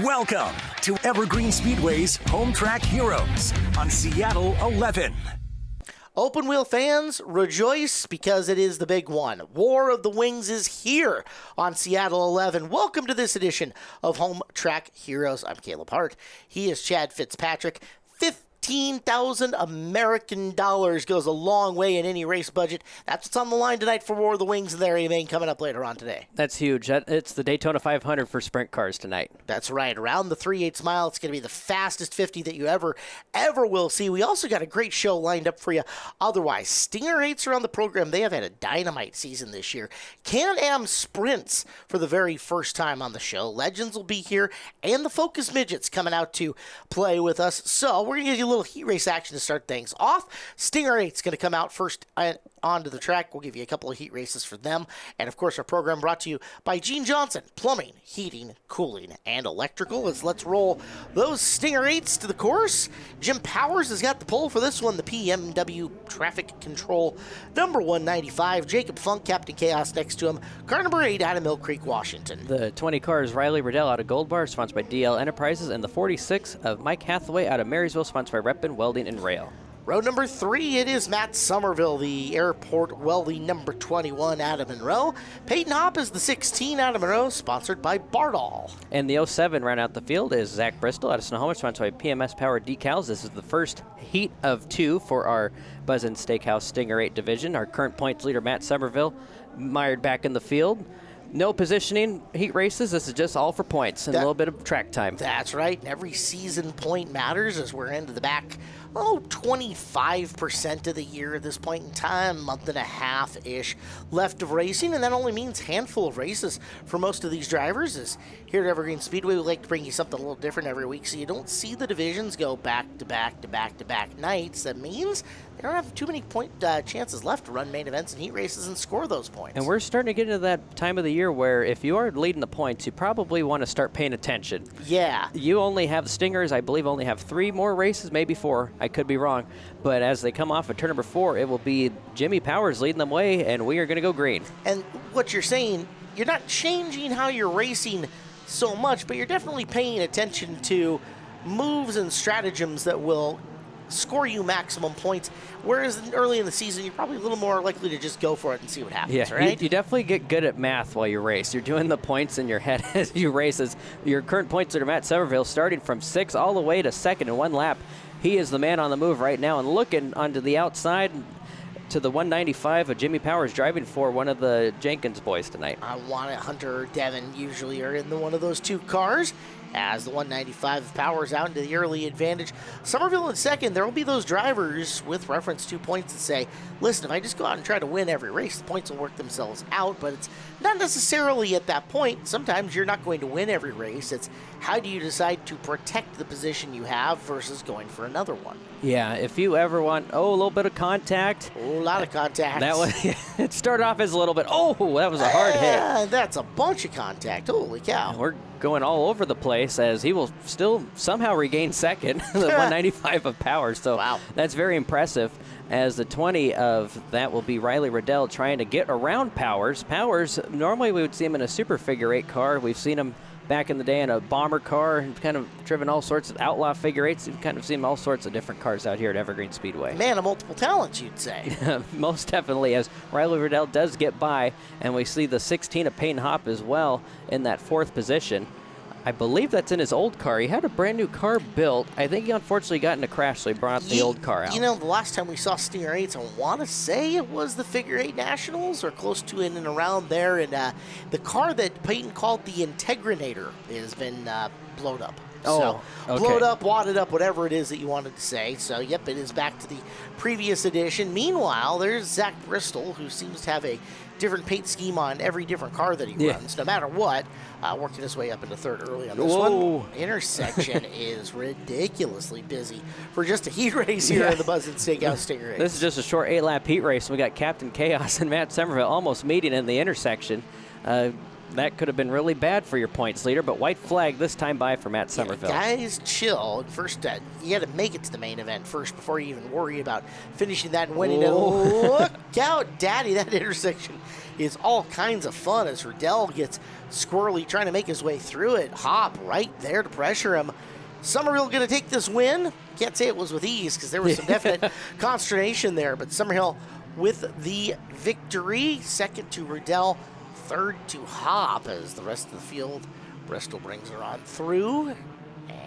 Welcome to Evergreen Speedway's Home Track Heroes on Seattle 11. Open wheel fans, rejoice because it is the big one. War of the Wings is here on Seattle 11. Welcome to this edition of Home Track Heroes. I'm Caleb Hart. He is Chad Fitzpatrick. 15,000 American dollars goes a long way in any race budget. That's what's on the line tonight for War of the Wings and their main coming up later on today. That's huge. It's the Daytona 500 for sprint cars tonight. That's right. Around the 3/8 mile, it's going to be the fastest 50 that you ever will see. We also got a great show lined up for you. Otherwise, Stinger 8s are on the program. They have had a dynamite season this year. Can-Am sprints for the very first time on the show. Legends will be here, and the Focus Midgets coming out to play with us. So we're going to give you a little heat race action to start things off. Stinger 8's going to come out first onto the track. We'll give you a couple of heat races for them. And, of course, our program brought to you by Gene Johnson, Plumbing, Heating, Cooling, and Electrical. Let's roll those Stinger 8s to the course. Jim Powers has got the pole for this one, the PMW Traffic Control number 195. Jacob Funk, Captain Chaos next to him. Car number 8 out of Mill Creek, Washington. The 20 car is Riley Riddell out of Gold Bar, sponsored by DL Enterprises, and the 46 of Mike Hathaway out of Marysville, sponsored by Repin Welding and Rail. Road number 3, it is Matt Somerville, the Airport Welding number 21 out of Monroe. Peyton Hopp is the 16 out of Monroe, sponsored by Bardall. And the 07 round out the field is Zach Bristol out of Snohomish, sponsored by PMS Power Decals. This is the first heat of 2 for our Buzzin' Steakhouse Stinger 8 division. Our current points leader, Matt Somerville, mired back in the field. No positioning heat races. This is just all for points and a little bit of track time. That's right. And every season point matters as we're into the back, 25% of the year at this point in time, month and a half-ish left of racing, and that only means handful of races for most of these drivers. Is here at Evergreen Speedway, we like to bring you something a little different every week, so you don't see the divisions go back-to-back nights. That means they don't have too many point chances left to run main events and heat races and score those points. And we're starting to get into that time of the year where if you are leading the points, you probably want to start paying attention. Yeah. You only have the Stingers, I believe, only have 3 more races, maybe 4. I could be wrong. But as they come off of turn number 4, it will be Jimmy Powers leading them way, and we are going to go green. And what you're saying, you're not changing how you're racing so much, but you're definitely paying attention to moves and stratagems that will score you maximum points, whereas early in the season, you're probably a little more likely to just go for it and see what happens, right? You definitely get good at math while you race. You're doing the points in your head as you race. As your current points leader, Matt Somerville, starting from 6 all the way to 2nd in 1 lap. He is the man on the move right now, and looking onto the outside to the 195 of Jimmy Powers, driving for one of the Jenkins boys tonight. I want it. Hunter or Devin usually are in one of those 2 cars. As the 195 of Powers out into the early advantage. Somerville in 2nd, there will be those drivers with reference to points that say, listen, if I just go out and try to win every race, the points will work themselves out, but it's not necessarily at that point. Sometimes you're not going to win every race. It's how do you decide to protect the position you have versus going for another one. Yeah, if you ever want, a little bit of contact. A lot of contact. That was, it started off as a little bit, that was a hard hit. That's a bunch of contact. Holy cow. And we're going all over the place as he will still somehow regain 2nd, the 195 of Powers. So wow. That's very impressive. As the 20 of that will be Riley Riddell trying to get around Powers. Powers, normally we would see him in a super figure 8 car. We've seen him back in the day in a bomber car and kind of driven all sorts of outlaw figure 8s. We've kind of seen all sorts of different cars out here at Evergreen Speedway. Man of multiple talents, you'd say. Most definitely, as Riley Riddell does get by, and we see the 16 of Payne Hopp as well in that 4th position. I believe that's in his old car. He had a brand new car built. I think he unfortunately got in a crash, so he brought the old car out. You know, the last time we saw Stinger 8s, I want to say it was the Figure 8 Nationals or close to in and around there. And the car that Peyton called the Integrinator has been blowed up. Oh, so, okay. Blowed up, wadded up, whatever it is that you wanted to say. So, yep, it is back to the previous edition. Meanwhile, there's Zach Bristol, who seems to have a different paint scheme on every different car that he runs, no matter what, working his way up into 3rd early on this one. Intersection is ridiculously busy for just a heat race here in the Buzzin' Steakhouse Stinger 8. This is just a short 8-lap heat race. We got Captain Chaos and Matt Somerville almost meeting in the intersection. that could have been really bad for your points leader, but white flag this time by for Matt Somerville. Guys, chill. First, you got to make it to the main event first before you even worry about finishing that and winning it. Look out, Daddy. That intersection is all kinds of fun as Riddell gets squirrely trying to make his way through it. Hop right there to pressure him. Summerhill going to take this win. Can't say it was with ease because there was some definite consternation there, but Summerhill with the victory. Second to Riddell, third to Hop as the rest of the field. Bristol brings her on through,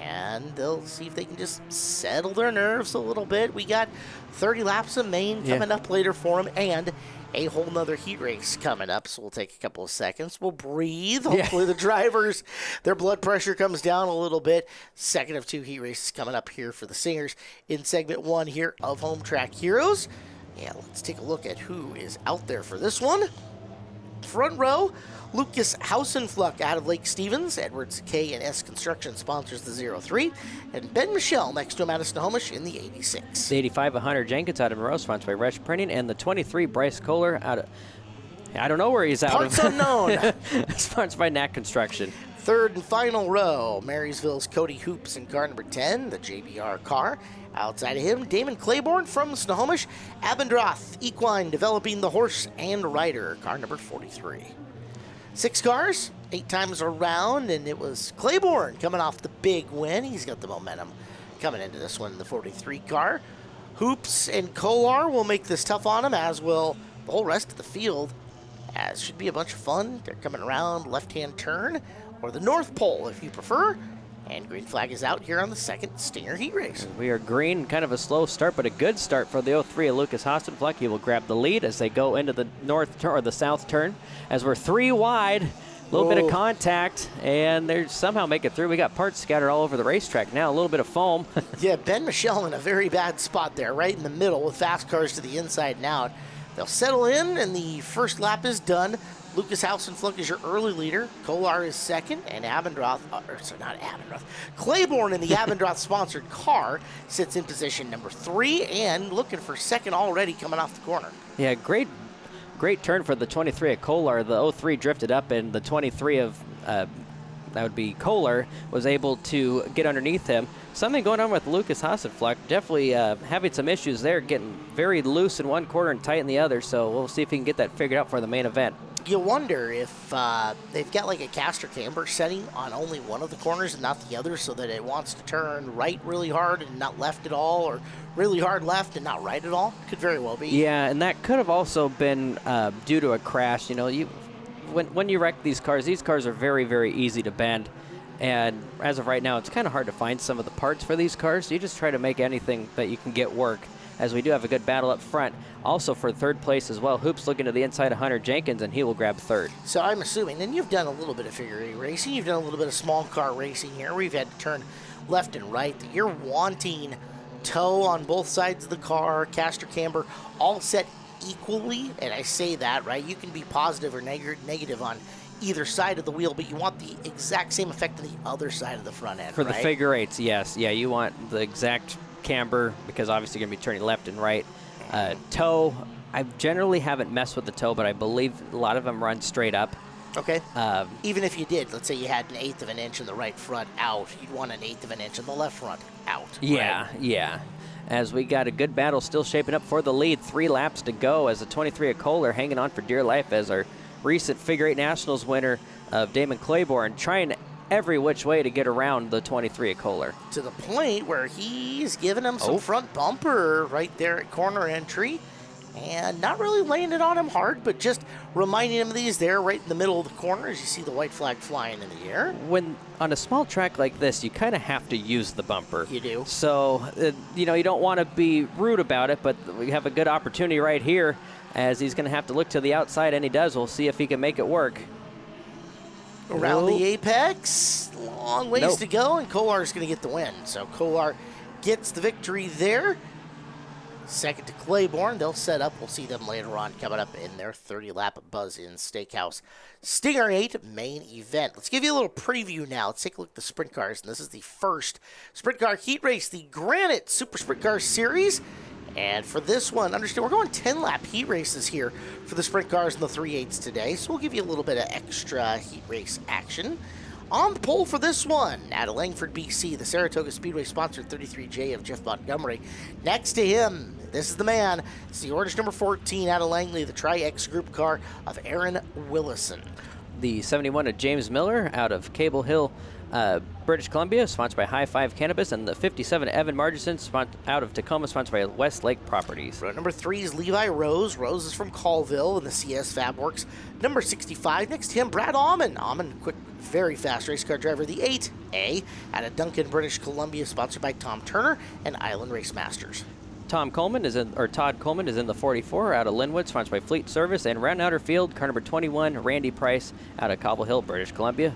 and they'll see if they can just settle their nerves a little bit. We got 30 laps of main coming up later for them, and a whole nother heat race coming up, so we'll take a couple of seconds. We'll breathe. Hopefully the drivers, their blood pressure comes down a little bit. Second of 2 heat races coming up here for the Stingers in segment 1 here of Home Track Heroes. Yeah, let's take a look at who is out there for this one. Front row, Lucas Hausenfluck out of Lake Stevens. Edwards K&S Construction sponsors the 03. And Ben Michelle next to him out of Snohomish in the 86. The 85, 100 Jenkins out of Monroe, sponsored by Resch Printing. And the 23, Bryce Kohler out of, I don't know where he's out Parts of. unknown. Sponsored by Knack Construction. Third and final row, Marysville's Cody Hoops in car number 10, the JBR car. Outside of him, Damon Claiborne from Snohomish. Abendroth Equine developing the horse and rider, car number 43. 6 cars, 8 times around, and it was Claiborne coming off the big win. He's got the momentum coming into this one in the 43 car. Hoops and Kolar will make this tough on him, as will the whole rest of the field. As should be a bunch of fun. They're coming around left-hand turn, or the North Pole if you prefer. And green flag is out here on the second Stinger heat race. We are green, kind of a slow start, but a good start for the 03 of Lucas Hastenfleck. He will grab the lead as they go into the north turn or the south turn. As we're 3 wide, a little bit of contact, and they somehow make it through. We got parts scattered all over the racetrack now. A little bit of foam. Yeah, Ben Michelle in a very bad spot there, right in the middle with fast cars to the inside and out. They'll settle in, and the first lap is done. Lucas Hausenfluck is your early leader. Kolar is second, and Claiborne in the Abendroth-sponsored car sits in position number 3 and looking for second already coming off the corner. Yeah, great turn for the 23 of Kolar. The 03 drifted up, and the 23 of that would be Kohler, was able to get underneath him. Something going on with Lucas Hasenfleck, definitely having some issues there, getting very loose in one corner and tight in the other, so we'll see if he can get that figured out for the main event. You wonder if they've got like a caster camber setting on only one of the corners and not the other, so that it wants to turn right really hard and not left at all, or really hard left and not right at all. Could very well be. Yeah, and that could have also been due to a crash. You know, when you wreck these cars are very, very easy to bend. And as of right now, it's kind of hard to find some of the parts for these cars. So you just try to make anything that you can get work, as we do have a good battle up front. Also for third place as well, Hoops looking to the inside of Hunter Jenkins, and he will grab third. So I'm assuming, and you've done a little bit of figure eight racing, you've done a little bit of small car racing here, where you've had to turn left and right, that you're wanting toe on both sides of the car, caster camber, all set equally. And I say that, right? You can be positive or negative on either side of the wheel, but you want the exact same effect on the other side of the front end, For right? the figure eights, yes. Yeah, you want the exact camber, because obviously you're going to be turning left and right. Toe, I generally haven't messed with the toe, but I believe a lot of them run straight up. Okay. Even if you did, let's say you had 1/8 of an inch in the right front out, you'd want 1/8 of an inch in the left front out. Yeah, right? yeah. As we got a good battle still shaping up for the lead. 3 laps to go as the 23 of Kohler hanging on for dear life as our recent Figure 8 Nationals winner of Damon Claiborne trying every which way to get around the 23 of Kohler. To the point where he's giving him some front bumper right there at corner entry. And not really laying it on him hard, but just reminding him that he's there right in the middle of the corner as you see the white flag flying in the air. When on a small track like this, you kind of have to use the bumper. You do. So, you don't want to be rude about it, but we have a good opportunity right here as he's going to have to look to the outside, and he does. We'll see if he can make it work. Around the apex, long ways to go, and Kolar's going to get the win. So Kolar gets the victory there. Second to Claiborne. They'll set up. We'll see them later on coming up in their 30-lap Buzz-In Steakhouse Stinger 8 main event. Let's give you a little preview now. Let's take a look at the sprint cars. And this is the first sprint car heat race, the Granite Super Sprint Car Series. And for this one, understand we're going 10-lap heat races here for the sprint cars and the 3/8s today, so we'll give you a little bit of extra heat race action. On the pole for this one, out of Langford, BC, the Saratoga Speedway sponsored 33J of Jeff Montgomery. Next to him, this is the man. It's the orange number 14 out of Langley, the Tri-X Group car of Aaron Willison. The 71 of James Miller out of Cable Hill, British Columbia, sponsored by High Five Cannabis, and the 57 Evan Margison out of Tacoma, sponsored by Westlake Properties. Row number 3 is Levi Rose. Rose is from Colville in the CS Fab Works. Number 65, next to him, Brad Almond. Almond, quick, very fast race car driver. The 8A out of Duncan, British Columbia, sponsored by Tom Turner and Island Race Masters. Todd Coleman is in the 44 out of Linwood, sponsored by Fleet Service, and rounding out her field, car number 21, Randy Price out of Cobble Hill, British Columbia.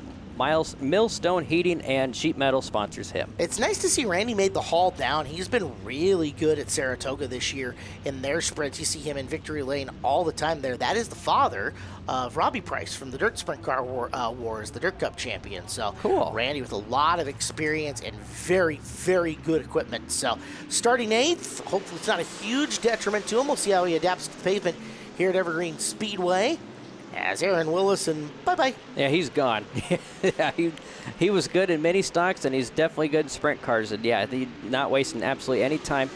Millstone Heating and Sheet Metal sponsors him. It's nice to see Randy made the haul down. He's been really good at Saratoga this year in their sprints. You see him in victory lane all the time there. That is the father of Robbie Price from the Dirt Sprint Car Wars, the Dirt Cup champion. So cool. Randy with a lot of experience and very, very good equipment. So starting 8th, hopefully it's not a huge detriment to him. We'll see how he adapts to the pavement here at Evergreen Speedway. As Aaron Willison, bye-bye. Yeah, he's gone. Yeah, he was good in mini stocks, and he's definitely good in sprint cars. And yeah, he's not wasting absolutely any time.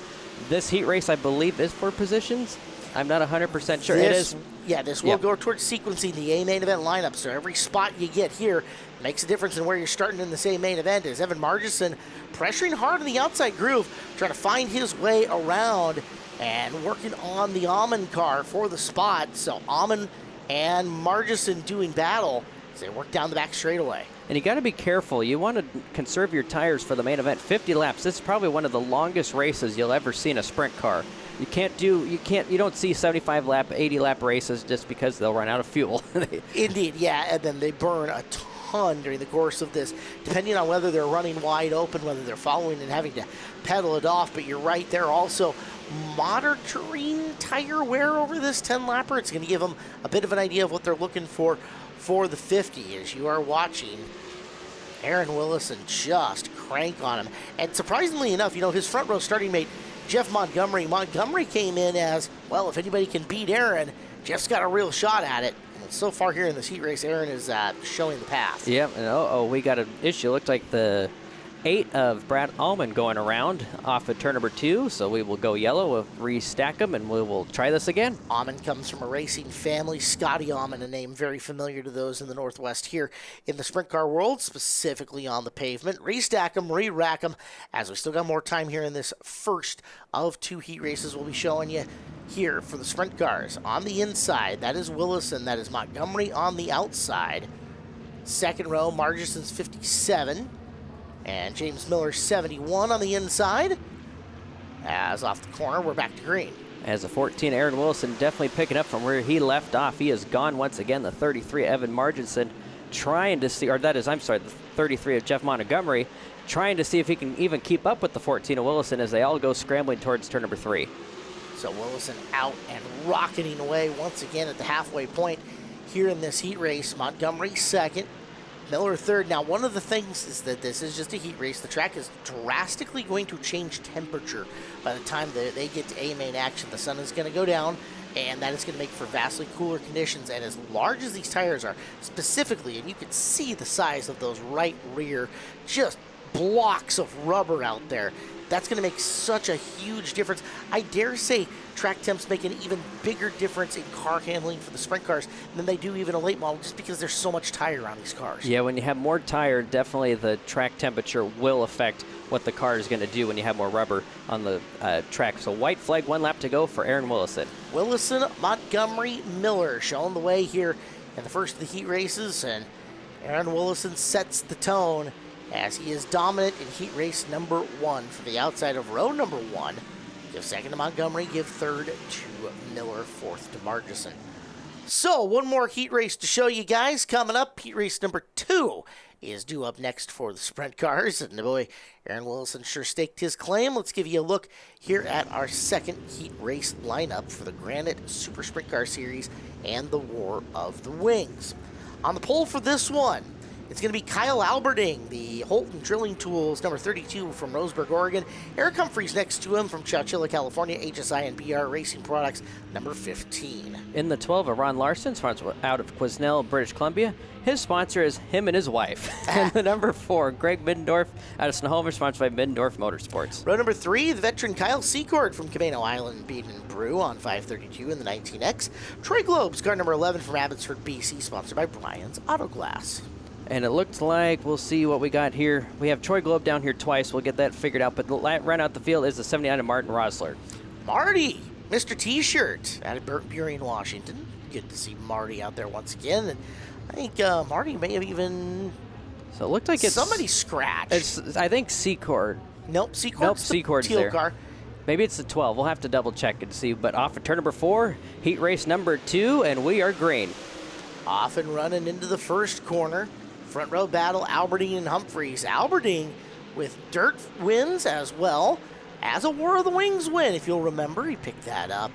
This heat race, I believe, is for positions. I'm not 100% sure. It is. Yeah, this will go towards sequencing the A main event lineup. So every spot you get here makes a difference in where you're starting in the same main event. As Evan Margison pressuring hard in the outside groove, trying to find his way around and working on the Almond car for the spot. So Almond and Margison doing battle as they work down the back straightaway. And you got to be careful. You want to conserve your tires for the main event. 50 laps. This is probably one of the longest races you'll ever see in a sprint car. You don't see 75 lap, 80 lap races just because they'll run out of fuel. Indeed, yeah, and then they burn a ton during the course of this, depending on whether they're running wide open, whether they're following and having to pedal it off. But you're right, they're also monitoring tire wear over this 10-lapper. It's going to give them a bit of an idea of what they're looking for the 50 as you are watching Aaron Willison just crank on him. And surprisingly enough, his front row starting mate, Jeff Montgomery. Montgomery came in as, well, if anybody can beat Aaron, Jeff's got a real shot at it. And so far here in this heat race, Aaron is showing the path. Yep, and we got an issue. Looked like the 8 of Brad Almond going around off of turn number 2, so we will go yellow, we'll restack them, and we will try this again. Almond comes from a racing family. Scotty Almond, a name very familiar to those in the Northwest here in the sprint car world, specifically on the pavement. Restack them, re-rack them, as we still got more time here in this first of 2 heat races we'll be showing you here for the sprint cars. On the inside, that is Willison, that is Montgomery on the outside. Second row, Margison's 57. And James Miller, 71 on the inside. As off the corner, we're back to green. As a 14, Aaron Willison definitely picking up from where he left off. He is gone once again. The 33, Evan Marginson, trying to see, the 33 of Jeff Montgomery, trying to see if he can even keep up with the 14 of Willison as they all go scrambling towards turn number 3. So Willison out and rocketing away once again at the halfway point here in this heat race. Montgomery second. Miller third. Now, one of the things is that this is just a heat race. The track is drastically going to change temperature by the time they get to A-main action. The sun is going to go down, and that is going to make for vastly cooler conditions. And as large as these tires are, specifically, and you can see the size of those right rear, just blocks of rubber out there. That's going to make such a huge difference. I dare say track temps make an even bigger difference in car handling for the sprint cars than they do even a late model, just because there's so much tire on these cars. Yeah, when you have more tire, definitely the track temperature will affect what the car is going to do when you have more rubber on the track. So white flag, 1 lap to go for Aaron Willison. Willison, Montgomery, Miller showing the way here in the first of the heat races, and Aaron Willison sets the tone as he is dominant in heat race number 1 for the outside of row number 1. Give second to Montgomery, give third to Miller, fourth to Margison. So, one more heat race to show you guys coming up. Heat race number 2 is due up next for the sprint cars. And the boy, Aaron Willison sure staked his claim. Let's give you a look here at our second heat race lineup for the Granite Super Sprint Car Series and the War of the Wings. On the pole for this one, It's going to be Kyle Alberding, the Holton Drilling Tools, number 32 from Roseburg, Oregon. Eric Humphreys next to him from Chowchilla, California, HSI and BR Racing Products, number 15. In the 12, Ron Larson, sponsor out of Quesnel, British Columbia. His sponsor is him and his wife. And the number 4, Greg Middendorf out of Snohomish, sponsored by Middendorf Motorsports. Row number 3, the veteran Kyle Secord from Camano Island Bean and Brew on 532 in the 19X. Troy Globes, car number 11 from Abbotsford, BC, sponsored by Brian's Auto Glass. And it looks like we'll see what we got here. We have Troy Globe down here twice. We'll get that figured out. But the run out the field is the 79 of Martin Rosler. Marty, Mr. T-shirt out of Burien, Washington. Good to see Marty out there once again. And I think Marty may have even... So it looked like it's... somebody scratched. It's, I think Secord. Nope, Secord's the Secord's teal there. car. Maybe it's the 12. We'll have to double check and see. But off of turn number 4, heat race number 2, and we are green. Off and running into the first corner. Front row battle, Alberding and Humphreys. Alberding with dirt wins as well as a War of the Wings win. If you'll remember, he picked that up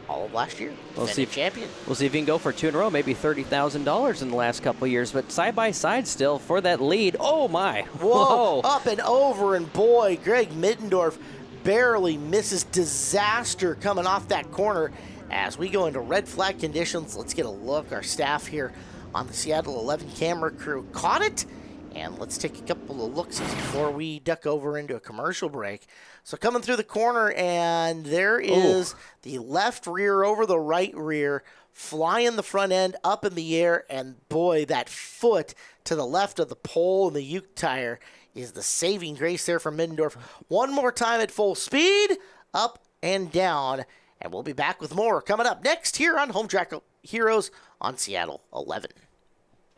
all of last year. We'll see. Champion. We'll see if he can go for 2 in a row, maybe $30,000 in the last couple of years. But side by side still for that lead. Oh, my. Whoa. Up and over, and boy, Greg Middendorf barely misses. Disaster coming off that corner. As we go into red flag conditions, let's get a look. Our staff here on the Seattle 11 camera crew caught it. And let's take a couple of looks before we duck over into a commercial break. So coming through the corner, and there is the left rear over the right rear, flying the front end up in the air, and boy, that foot to the left of the pole and the Uke tire is the saving grace there for Middendorf. One more time at full speed, up and down, and we'll be back with more coming up next here on Home Track Heroes on Seattle 11.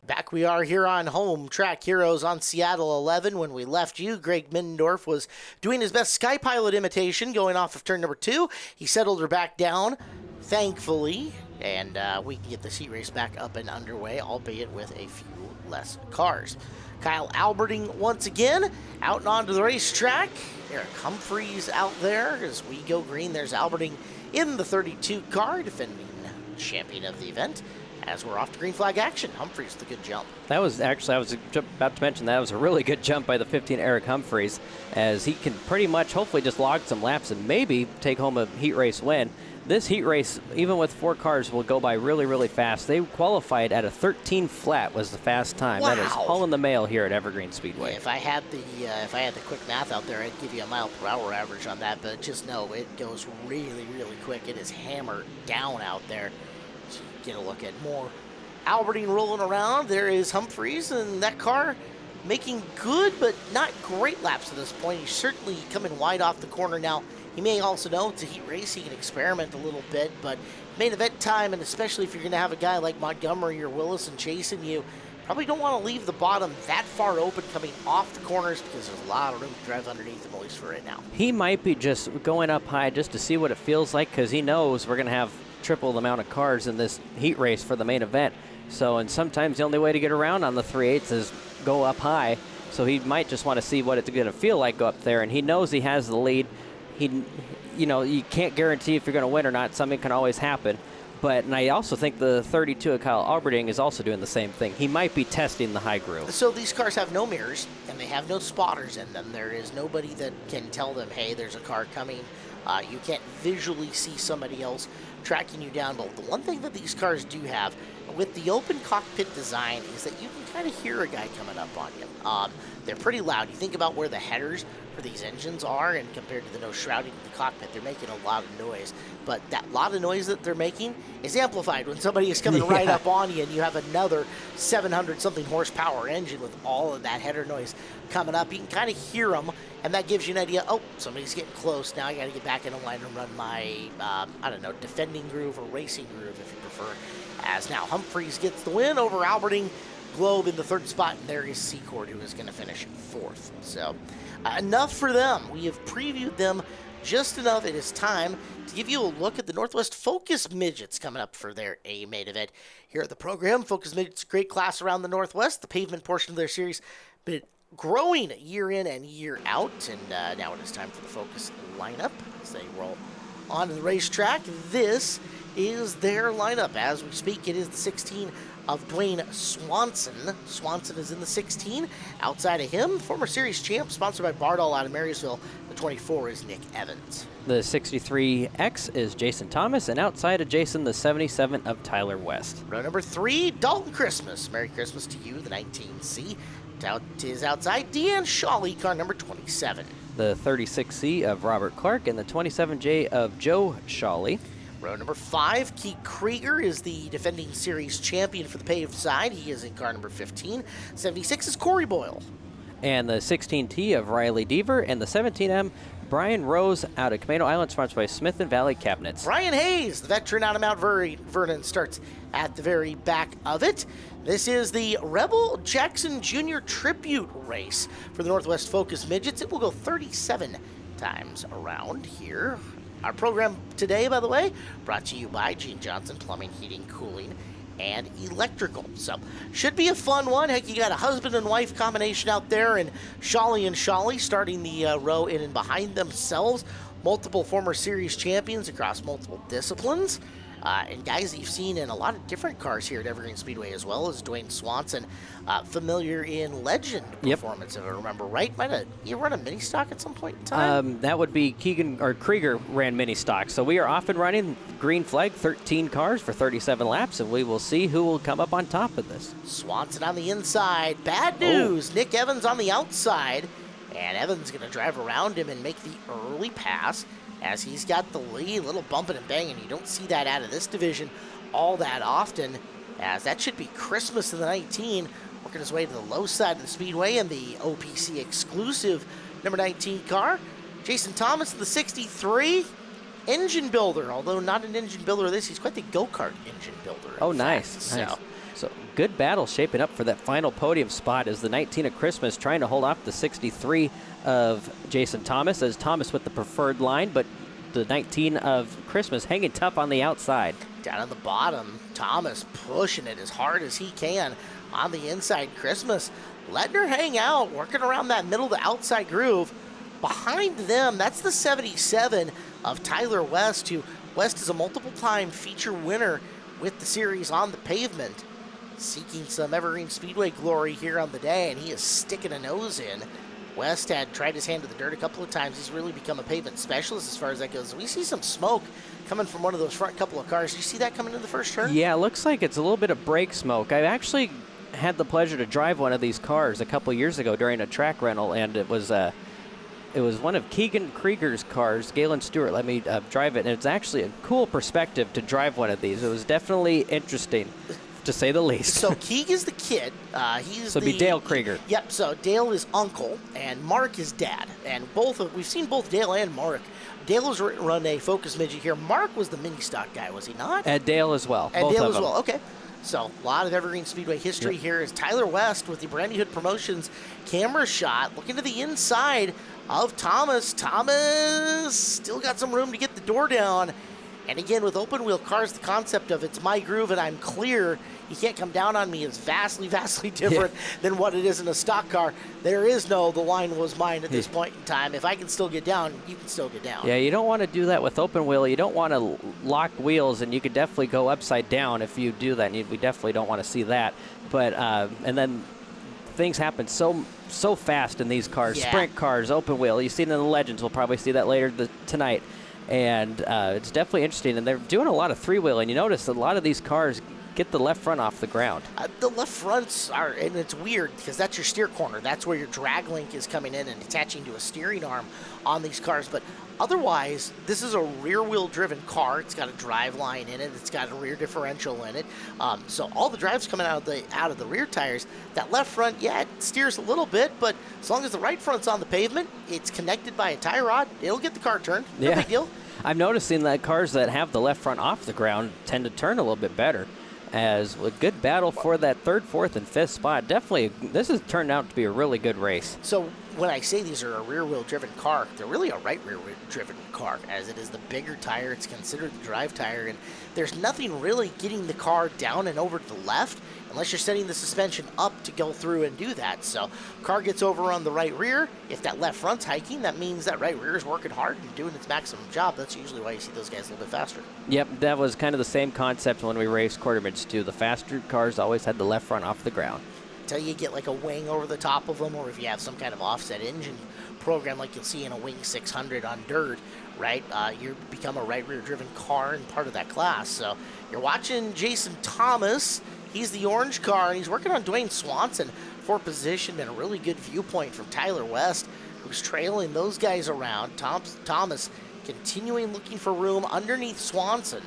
Back we are here on Home Track Heroes on Seattle 11. When we left you, Greg Middendorf was doing his best Sky Pilot imitation going off of turn number 2. He settled her back down, thankfully, and we can get the heat race back up and underway, albeit with a few less cars. Kyle Alberding once again out and onto the racetrack. Eric Humphreys out there as we go green. There's Alberding in the 32 car, defending champion of the event. As we're off to green flag action, Humphreys with a good jump. That was actually, I was about to mention that was a really good jump by the 15 Eric Humphreys, as he can pretty much hopefully just log some laps and maybe take home a heat race win. This heat race, even with 4 cars, will go by really, really fast. They qualified at a 13 flat was the fast time. Wow. That is all in the mail here at Evergreen Speedway. Yeah, if I had the quick math out there, I'd give you a mile per hour average on that. But just know it goes really, really quick. It is hammered down out there. So get a look at more Alberding rolling around. There is Humphreys, and that car making good but not great laps at this point. He's certainly coming wide off the corner now. He may also know it's a heat race. He can experiment a little bit, but main event time, and especially if you're going to have a guy like Montgomery or Willison chasing you, probably don't want to leave the bottom that far open coming off the corners, because there's a lot of room to drive underneath the noise for it now. He might be just going up high just to see what it feels like, because he knows we're going to have triple the amount of cars in this heat race for the main event. So, and sometimes the only way to get around on the 3/8 is go up high. So he might just want to see what it's going to feel like go up there, and he knows he has the lead. You can't guarantee if you're going to win or not. Something can always happen. And I also think the 32 of Kyle Alberding is also doing the same thing. He might be testing the high groove. So these cars have no mirrors, and they have no spotters in them. There is nobody that can tell them, hey, there's a car coming. You can't visually see somebody else tracking you down. But the one thing that these cars do have with the open cockpit design is that you can kind of hear a guy coming up on you. They're pretty loud. You think about where the headers for these engines are, and compared to the no shrouding in the cockpit, they're making a lot of noise. But that lot of noise that they're making is amplified when somebody is coming right up on you, and you have another 700-something horsepower engine with all of that header noise coming up. You can kind of hear them, and that gives you an idea, oh, somebody's getting close. Now I got to get back in line and run my, defending groove or racing groove, if you prefer. As now Humphreys gets the win over Alberding. Globe in the 3rd spot, and there is Secord, who is going to finish 4th. So enough for them. We have previewed them just enough. It is time to give you a look at the Northwest Focus Midgets coming up for their A main event here at the program. Focus Midgets, great class around the Northwest. The pavement portion of their series, but growing year in and year out. And now it is time for the Focus lineup as they roll onto the racetrack. This is their lineup as we speak. It is the 16 of Dwayne Swanson. Swanson is in the 16. Outside of him, former series champ, sponsored by Bardall out of Marysville. The 24 is Nick Evans. The 63X is Jason Thomas, and outside of Jason, the 77 of Tyler West. Row number 3, Dalton Christmas. Merry Christmas to you, the 19C. Out is outside Deanne Shawley, car number 27. The 36C of Robert Clark and the 27J of Joe Shawley. Row number 5, Keith Krieger is the defending series champion for the paved side. He is in car number 15. 76 is Corey Boyle. And the 16T of Riley Deaver and the 17M Brian Rose out of Camino Island, sponsored by Smith & Valley Cabinets. Brian Hayes, the veteran out of Mount Vernon, starts at the very back of it. This is the Rebel Jackson Jr. Tribute Race for the Northwest Focus Midgets. It will go 37 times around here. Our program today, by the way, brought to you by Gene Johnson Plumbing, Heating, Cooling, and Electrical. So, should be a fun one. Heck, you got a husband and wife combination out there, and Shawley starting the row in and behind themselves. Multiple former series champions across multiple disciplines. And guys that you've seen in a lot of different cars here at Evergreen Speedway, as well as Dwayne Swanson, familiar in Legend performance, if I remember right. You run a mini stock at some point in time? That would be Krieger ran mini stock. So we are off and running. Green flag, 13 cars for 37 laps, and we will see who will come up on top of this. Swanson on the inside. Bad news. Nick Evans on the outside. And Evans going to drive around him and make the early pass, as he's got the lead, a little bumping and banging. You don't see that out of this division all that often, as that should be Christmas in the 19, working his way to the low side of the speedway in the OPC exclusive number 19 car. Jason Thomas in the 63, engine builder, although not an engine builder of this, he's quite the go-kart engine builder. Oh, nice. So good battle shaping up for that final podium spot as the 19 of Christmas trying to hold off the 63 of Jason Thomas, as Thomas with the preferred line, but the 19 of Christmas hanging tough on the outside. Down on the bottom, Thomas pushing it as hard as he can on the inside. Christmas letting her hang out, working around that middle to outside groove. Behind them, that's the 77 of Tyler West, who West is a multiple-time feature winner with the series on the pavement, seeking some Evergreen Speedway glory here on the day, and he is sticking a nose in. West had tried his hand to the dirt a couple of times. He's really become a pavement specialist as far as that goes. We see some smoke coming from one of those front couple of cars. Did you see that coming in the first turn? Yeah, it looks like it's a little bit of brake smoke. I actually had the pleasure to drive one of these cars a couple years ago during a track rental, and it was one of Keegan Krieger's cars. Galen Stewart let me drive it, and it's actually a cool perspective to drive one of these. It was definitely interesting, to say the least. So Keeg is the kid. It'd be Dale Krieger. Yep. So Dale is uncle, and Mark is dad. And we've seen both Dale and Mark. Dale has run a Focus Midget here. Mark was the mini stock guy, was he not? And Dale as well. And both Dale of as them. well. Okay. So a lot of Evergreen Speedway history here is Tyler West with the Brandy Hood Promotions camera shot, looking to the inside of Thomas. Thomas still got some room to get the door down. And again, with open wheel cars, the concept of it's my groove and I'm clear, you can't come down on me is vastly, vastly different than what it is in a stock car. There is no, the line was mine at this point in time. If I can still get down, you can still get down. Yeah, you don't want to do that with open wheel. You don't want to lock wheels, and you could definitely go upside down if you do that. And we definitely don't want to see that. But and then things happen so fast in these cars. Yeah. Sprint cars, open wheel. You've seen it in the Legends. We'll probably see that later tonight. And it's definitely interesting. And they're doing a lot of three-wheel. And you notice a lot of these cars get the left front off the ground. The left fronts are, and it's weird because that's your steer corner. That's where your drag link is coming in and attaching to a steering arm on these cars. But otherwise, this is a rear-wheel driven car. It's got a drive line in it. It's got a rear differential in it. So all the drive's coming out of the rear tires. That left front, yeah, it steers a little bit, but as long as the right front's on the pavement, it's connected by a tie rod. It'll get the car turned. No big deal. I'm noticing that cars that have the left front off the ground tend to turn a little bit better. As a good battle for that third, fourth, and fifth spot. Definitely, this has turned out to be a really good race. So when I say these are a rear-wheel driven car, they're really a right rear-wheel driven car, as it is the bigger tire. It's considered the drive tire, and there's nothing really getting the car down and over to the left. unless you're setting the suspension up to go through and do that. So car gets over on the right rear. If that left front's hiking, that means that right rear is working hard and doing its maximum job. That's usually why you see those guys a little bit faster. Yep, that was kind of the same concept when we raced quarter midgets too. The faster cars always had the left front off the ground. Until you get like a wing over the top of them, or if you have some kind of offset engine program like you'll see in a Wing 600 on dirt, right? You become a right rear driven car and part of that class. So you're watching Jason Thomas. He's the orange car, and he's working on Dwayne Swanson for position and a really good viewpoint from Tyler West, who's trailing those guys around. Thomas continuing looking for room underneath Swanson.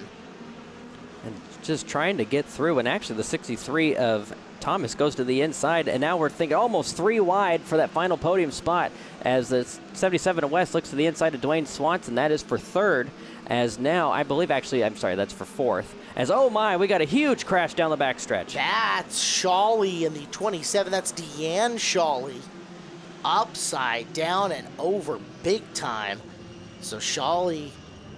And just trying to get through, and actually the 63 of Thomas goes to the inside, and now we're thinking almost 3 wide for that final podium spot as the 77 of West looks to the inside of Dwayne Swanson. That is for third, as now, I believe, actually, I'm sorry, that's for fourth. As, oh my, we got a huge crash down the backstretch. That's Shawley in the 27. That's Deanne Shawley. Upside down and over big time. So Shawley,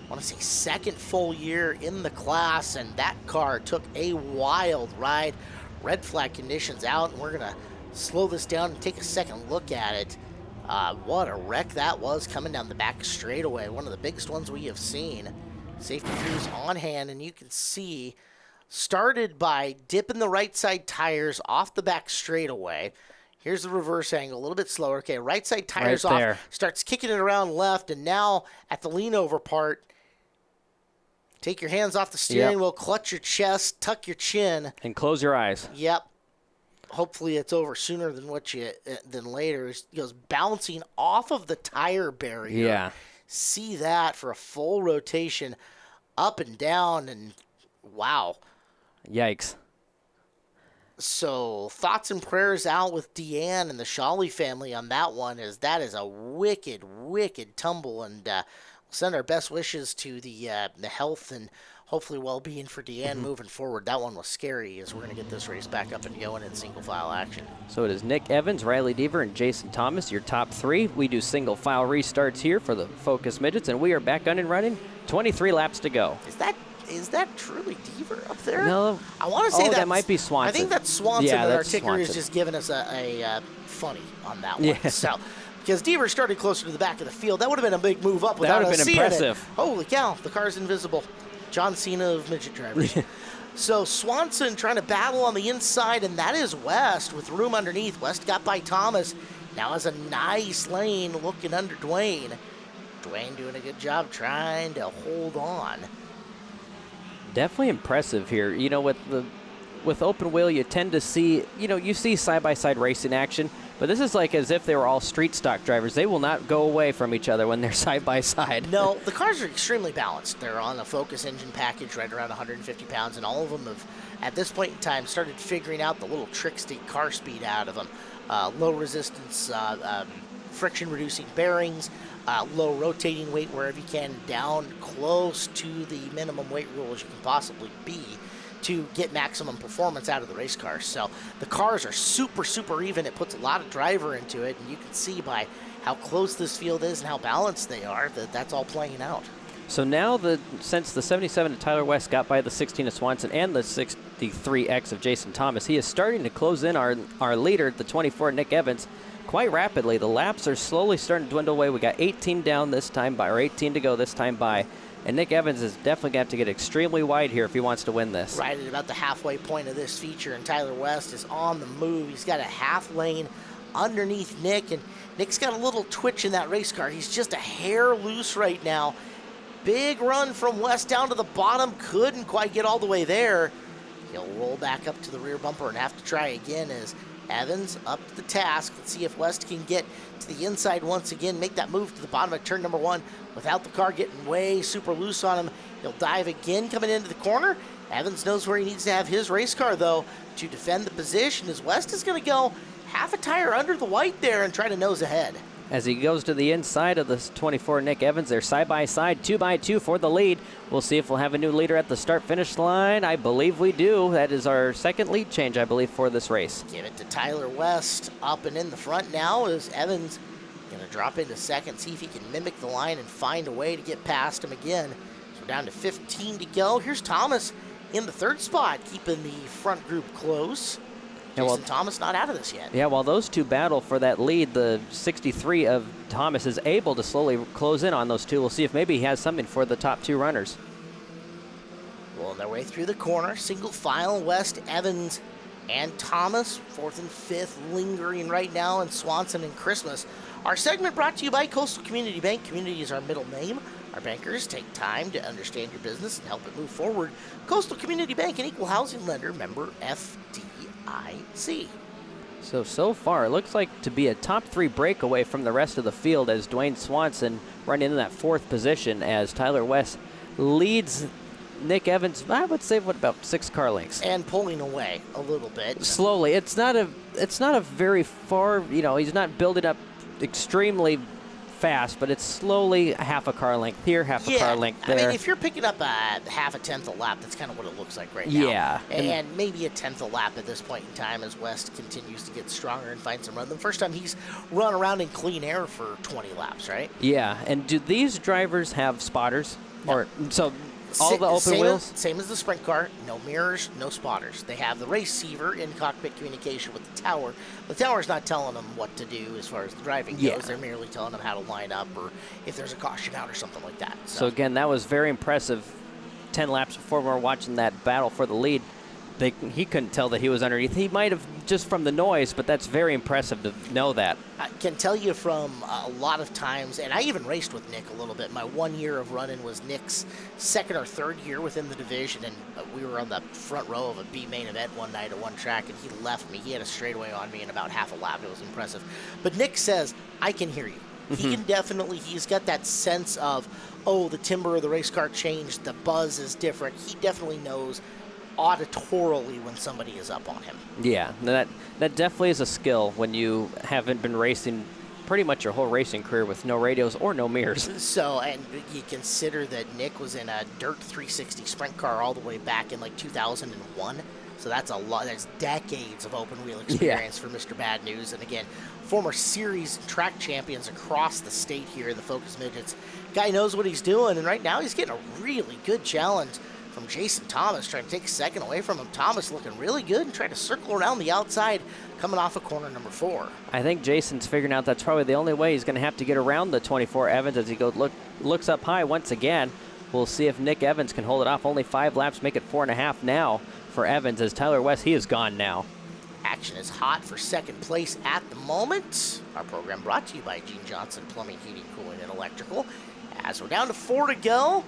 I want to say second full year in the class, and that car took a wild ride. Red flag conditions out, and we're going to slow this down and take a second look at it. What a wreck that was coming down the back straightaway. One of the biggest ones we have seen. Safety crews on hand, and you can see started by dipping the right side tires off the back straightaway. Here's the reverse angle, a little bit slower. Okay, right side tires right off, there. Starts kicking it around left, and now at the lean over part, take your hands off the steering wheel, clutch your chest, tuck your chin. And close your eyes. Yep. Hopefully it's over sooner than than later. It goes bouncing off of the tire barrier. Yeah. See that for a full rotation up and down, and wow. Yikes. So thoughts and prayers out with Deanne and the Shawley family on that one, as that is a wicked, wicked tumble, and we'll send our best wishes to the health and hopefully well-being for Deanne moving forward. That one was scary, as we're going to get this race back up and going in single file action. So it is Nick Evans, Riley Deaver, and Jason Thomas, your top 3. We do single file restarts here for the Focus Midgets, and we are back on and running. 23 laps to go. Is that truly Deaver up there? No. I want to say that might be Swanson. I think that's Swanson, Yeah, and our that's ticker is Swanson. just giving us a funny on that one. Yeah. So, because Deaver started closer to the back of the field, that would have been a big move up without That would us have been seeing impressive. it. Holy cow, the car's invisible. John Cena of midget drivers. So Swanson trying to battle on the inside, and that is West with room underneath. West got by Thomas. Now has a nice lane looking under Dwayne. Dwayne doing a good job trying to hold on. Definitely impressive here. You know, with open wheel, you tend to see, you see side-by-side racing action, but this is like as if they were all street stock drivers. They will not go away from each other when they're side-by-side. No, the cars are extremely balanced. They're on a Focus engine package right around 150 pounds, and all of them have, at this point in time, started figuring out the little tricks to get car speed out of them. Low resistance, friction-reducing bearings, low rotating weight wherever you can, down close to the minimum weight rule as you can possibly be to get maximum performance out of the race car. So the cars are super, super even. It puts a lot of driver into it, and you can see by how close this field is and how balanced they are that that's all playing out. So now, since the 77 of Tyler West got by the 16 of Swanson and the 63X of Jason Thomas, he is starting to close in our leader, the 24 Nick Evans, quite rapidly. The laps are slowly starting to dwindle away. We got 18 down this time by, or 18 to go this time by. And Nick Evans is definitely going to have to get extremely wide here if he wants to win this. Right at about the halfway point of this feature, and Tyler West is on the move. He's got a half lane underneath Nick, and Nick's got a little twitch in that race car. He's just a hair loose right now. Big run from West down to the bottom. Couldn't quite get all the way there. He'll roll back up to the rear bumper and have to try again as Evans up to the task. Let's see if West can get to the inside once again, make that move to the bottom of turn number 1 without the car getting way super loose on him. He'll dive again coming into the corner. Evans knows where he needs to have his race car, though, to defend the position, as West is going to go half a tire under the white there and try to nose ahead. As he goes to the inside of this 24 Nick Evans, they're side-by-side, 2x2 for the lead. We'll see if we'll have a new leader at the start-finish line. I believe we do. That is our second lead change, I believe, for this race. Give it to Tyler West up and in the front now, as Evans going to drop into second, see if he can mimic the line and find a way to get past him again. So down to 15 to go. Here's Thomas in the third spot, keeping the front group close. Jason Thomas not out of this yet. Yeah, while those two battle for that lead, the 63 of Thomas is able to slowly close in on those two. We'll see if maybe he has something for the top two runners. Rolling their way through the corner, single file, West, Evans, and Thomas, fourth and fifth, lingering right now in Swanson and Christmas. Our segment brought to you by Coastal Community Bank. Community is our middle name. Our bankers take time to understand your business and help it move forward. Coastal Community Bank, an equal housing lender, member FDIC. So far, it looks like to be a top three breakaway from the rest of the field as Dwayne Swanson running in that fourth position as Tyler West leads Nick Evans, I would say, about 6 car lengths. And pulling away a little bit. Slowly. It's not a very far, he's not building up extremely fast, but it's slowly half a car length here, half a car length there. I mean, if you're picking up a half a tenth a lap, that's kind of what it looks like right now. Yeah. And maybe a tenth a lap at this point in time as West continues to get stronger and find some run. The first time he's run around in clean air for 20 laps, right? Yeah. And do these drivers have spotters? No. Or so all the open wheels? Same as the sprint car, no mirrors, no spotters. They have the receiver in cockpit communication with the tower. The tower's not telling them what to do as far as the driving goes. They're merely telling them how to line up or if there's a caution out or something like that. So again, that was very impressive. 10 laps before we were watching that battle for the lead. He couldn't tell that he was underneath. He might have just from the noise, but that's very impressive to know that. I can tell you from a lot of times, and I even raced with Nick a little bit. My 1 year of running was Nick's second or third year within the division, and we were on the front row of a B main event one night at one track, and he left me. He had a straightaway on me in about half a lap. It was impressive. But Nick says, I can hear you. He can definitely, he's got that sense of, oh, the timbre of the race car changed, the buzz is different. He definitely knows auditorily when somebody is up on him. Yeah, that definitely is a skill when you haven't been racing pretty much your whole racing career with no radios or no mirrors. So, and you consider that Nick was in a dirt 360 sprint car all the way back in like 2001. So that's a lot. That's decades of open wheel experience for Mr. Bad News. And again, former series track champions across the state here in the Focus Midgets. Guy knows what he's doing, and right now he's getting a really good challenge from Jason Thomas, trying to take a second away from him. Thomas looking really good and trying to circle around the outside, coming off of corner number 4. I think Jason's figuring out that's probably the only way he's going to have to get around the 24 Evans as he looks up high once again. We'll see if Nick Evans can hold it off. Only 5 laps, make it 4.5 now for Evans as Tyler West, he is gone now. Action is hot for second place at the moment. Our program brought to you by Gene Johnson Plumbing, Heating, Cooling, and Electrical. As we're down to 4 to go,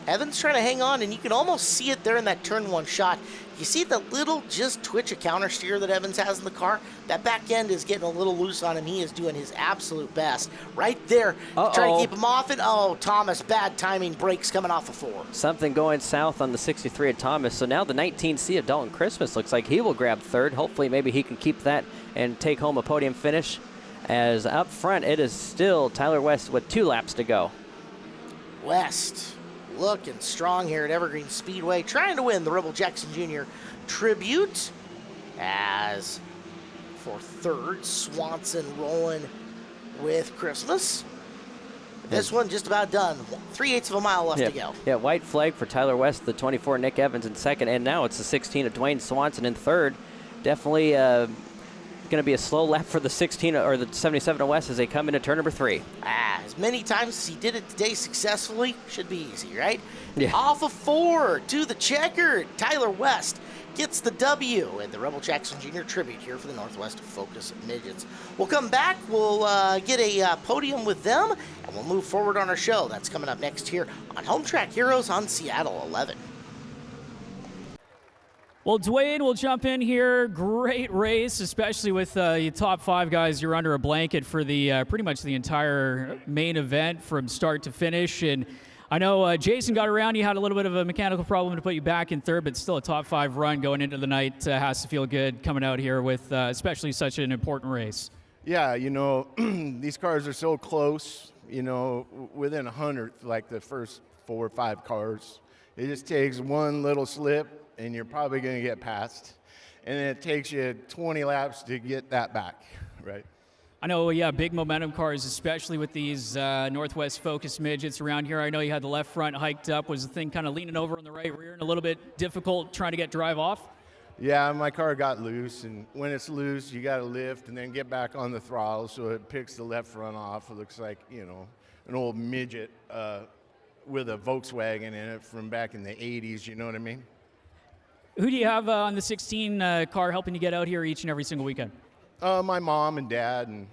Evans trying to hang on, and you can almost see it there in that turn 1 shot. You see the little just twitch of counter steer that Evans has in the car? That back end is getting a little loose on him. He is doing his absolute best. Right there, trying to keep him off it. Oh, Thomas, bad timing, brakes coming off of 4. Something going south on the 63 of Thomas. So now the 19C of Dalton Christmas looks like he will grab third. Hopefully maybe he can keep that and take home a podium finish. As up front, it is still Tyler West with 2 laps to go. West looking strong here at Evergreen Speedway, trying to win the Rebel Jackson Jr. Tribute. As for third, Swanson rolling with Christmas. This one just about done. 3/8 of a mile left to go. Yeah, white flag for Tyler West, the 24 Nick Evans in second, and now it's the 16 of Dwayne Swanson in third. Definitely going to be a slow lap for the 16 or the 77 of West as they come into turn number 3. As many times as he did it today successfully, should be easy, right? Yeah. Off of 4 to the checkered. Tyler West gets the W and the Rebel Jackson Jr. Tribute here for the Northwest Focus Midgets. We'll come back. We'll get a podium with them, and we'll move forward on our show. That's coming up next here on Home Track Heroes on Seattle 11. Well, Dwayne will jump in here. Great race, especially with your top 5 guys. You're under a blanket for the pretty much the entire main event from start to finish. And I know Jason got around. You had a little bit of a mechanical problem to put you back in third, but still a top 5 run going into the night. Has to feel good coming out here with especially such an important race. Yeah, these cars are so close, within 100th, like the first 4 or 5 cars. It just takes one little slip, and you're probably going to get passed. And it takes you 20 laps to get that back, right? I know, yeah, big momentum cars, especially with these Northwest Focus midgets around here. I know you had the left front hiked up. Was the thing kind of leaning over on the right rear and a little bit difficult trying to get drive off? Yeah, my car got loose, and when it's loose, you got to lift and then get back on the throttle so it picks the left front off. It looks like, you know, an old midget with a Volkswagen in it from back in the 80s, you know what I mean? Who do you have on the 16 car helping you get out here each and every single weekend? My mom and dad and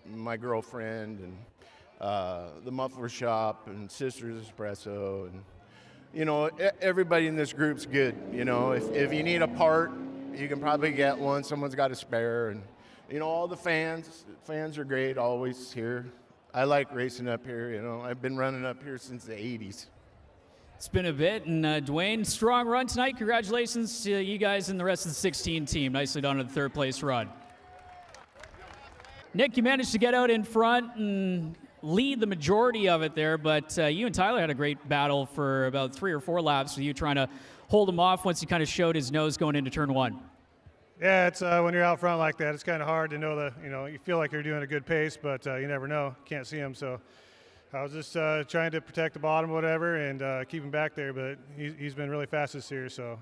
my girlfriend and the muffler shop and Sisters Espresso, and you know, everybody in this group's good. You know, if you need a part, you can probably get one. Someone's got a spare, and you know, all the fans are great, always here. I like racing up here. You know, I've been running up here since the 80s. It's been a bit, and Dwayne, strong run tonight. Congratulations to you guys and the rest of the 16 team. Nicely done on the third place run. Nick, you managed to get out in front and lead the majority of it there, but you and Tyler had a great battle for about 3 or 4 laps with you trying to hold him off once he kind of showed his nose going into turn 1. Yeah, it's when you're out front like that, it's kind of hard to know you feel like you're doing a good pace, but you never know. Can't see him, so I was just trying to protect the bottom, whatever, and keep him back there, but he's been really fast this year, so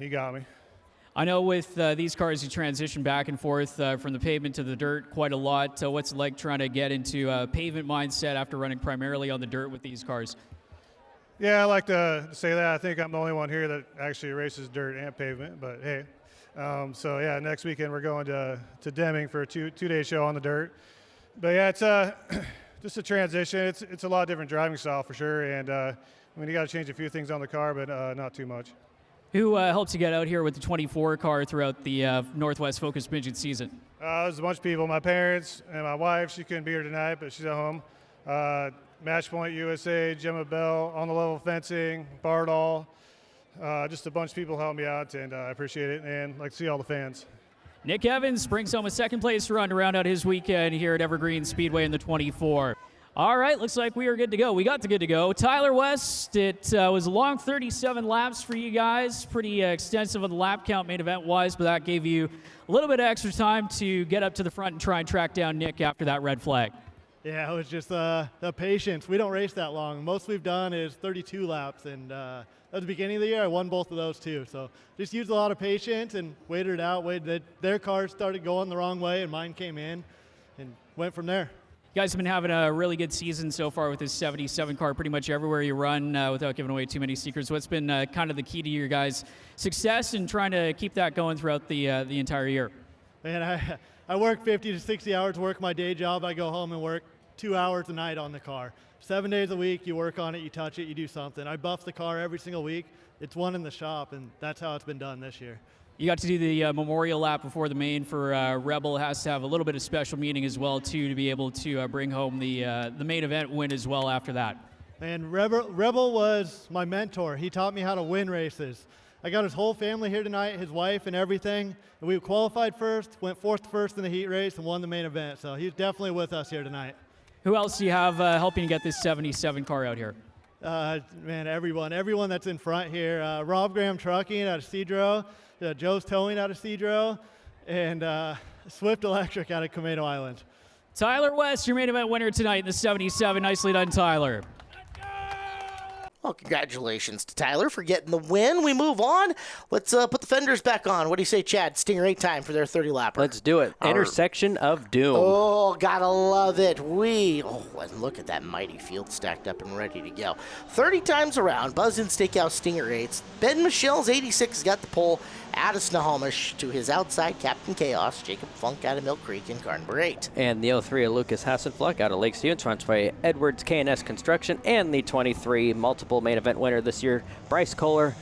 he got me. I know with these cars, you transition back and forth from the pavement to the dirt quite a lot. What's it like trying to get into a pavement mindset after running primarily on the dirt with these cars? Yeah, I like to say that. I think I'm the only one here that actually races dirt and pavement, but hey. So, yeah, next weekend we're going to Deming for a two-day show on the dirt. But, yeah, it's just a transition. It's a lot different driving style for sure, and I mean, you got to change a few things on the car, but not too much. Who helps you get out here with the 24 car throughout the Northwest Focus Midget season? There's a bunch of people. My parents and my wife. She couldn't be here tonight, but she's at home. Match Point USA, Gemma Bell, On the Level Fencing, Bardall. Just a bunch of people help me out, and I appreciate it, and like to see all the fans. Nick Evans brings home a second place run to round out his weekend here at Evergreen Speedway in the 24. All right, looks like we are good to go. We got the good to go. Tyler West, it was a long 37 laps for you guys. Pretty extensive on the lap count main event-wise, but that gave you a little bit of extra time to get up to the front and try and track down Nick after that red flag. Yeah, it was just the patience. We don't race that long. Most we've done is 32 laps, and at the beginning of the year, I won both of those too. So just used a lot of patience and waited it out. Their cars started going the wrong way, and mine came in, and went from there. You guys have been having a really good season so far with this 77 car pretty much everywhere you run without giving away too many secrets. What's been kind of the key to your guys' success and trying to keep that going throughout the entire year? Man, I work 50 to 60 hours, work my day job. I go home and work 2 hours a night on the car. 7 days a week, you work on it, you touch it, you do something. I buff the car every single week. It's one in the shop, and that's how it's been done this year. You got to do the memorial lap before the main for Rebel. It has to have a little bit of special meaning as well, too, to be able to bring home the main event win as well after that. And Rebel was my mentor. He taught me how to win races. I got his whole family here tonight, his wife and everything. And we qualified first, went fourth first in the heat race, and won the main event. So he's definitely with us here tonight. Who else do you have helping get this 77 car out here? Man, everyone that's in front here. Rob Graham Trucking out of Cedro. Joe's Towing out of Cedro, and Swift Electric out of Camino Island. Tyler West, your main event winner tonight in the 77. Nicely done, Tyler. Well, congratulations to Tyler for getting the win. We move on. Let's put the fenders back on. What do you say, Chad? Stinger 8 time for their 30-lapper. Let's do it. Intersection of Doom. Oh, gotta love it. And look at that mighty field stacked up and ready to go. 30 times around, Buzz in Steakhouse Stinger 8s. Ben Michelle's 86 got the pole. Addis Nahomish to his outside, Captain Chaos, Jacob Funk out of Mill Creek, and Carnberg 8. And the 03 of Lucas Hassenfluck out of Lake Stevens, sponsored by Edwards K&S Construction, and the 23 multiple main event winner this year, Bryce Kohler,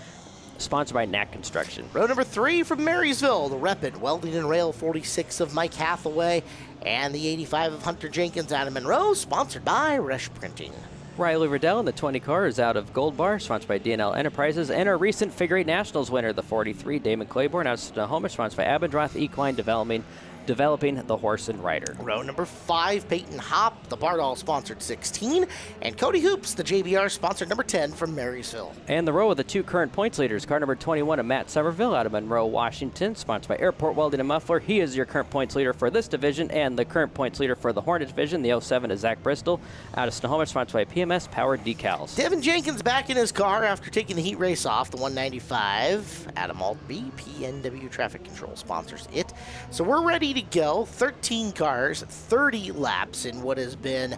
sponsored by Knack Construction. Row number 3 from Marysville, the Repid Welding and Rail 46 of Mike Hathaway, and the 85 of Hunter Jenkins out of Monroe, sponsored by Resch Printing. Riley Riddell in the 20 car is out of Gold Bar, sponsored by DNL Enterprises, and our recent Figure 8 Nationals winner, the 43, Damon Claiborne, out of Snohomish, sponsored by Abendroth Equine Development developing the horse and rider. Row number 5, Peyton Hop, the Bardall sponsored 16, and Cody Hoops, the JBR sponsored number 10 from Marysville. And the row of the 2 current points leaders, car number 21 of Matt Somerville out of Monroe, Washington, sponsored by Airport Welding and Muffler. He is your current points leader for this division, and the current points leader for the Hornet division, the 07 is Zach Bristol out of Snohomish, sponsored by PMS Powered Decals. Devin Jenkins back in his car after taking the heat race off, the 195. Adam Altby, PNW Traffic Control sponsors it. So we're ready to go. 13 cars, 30 laps in what has been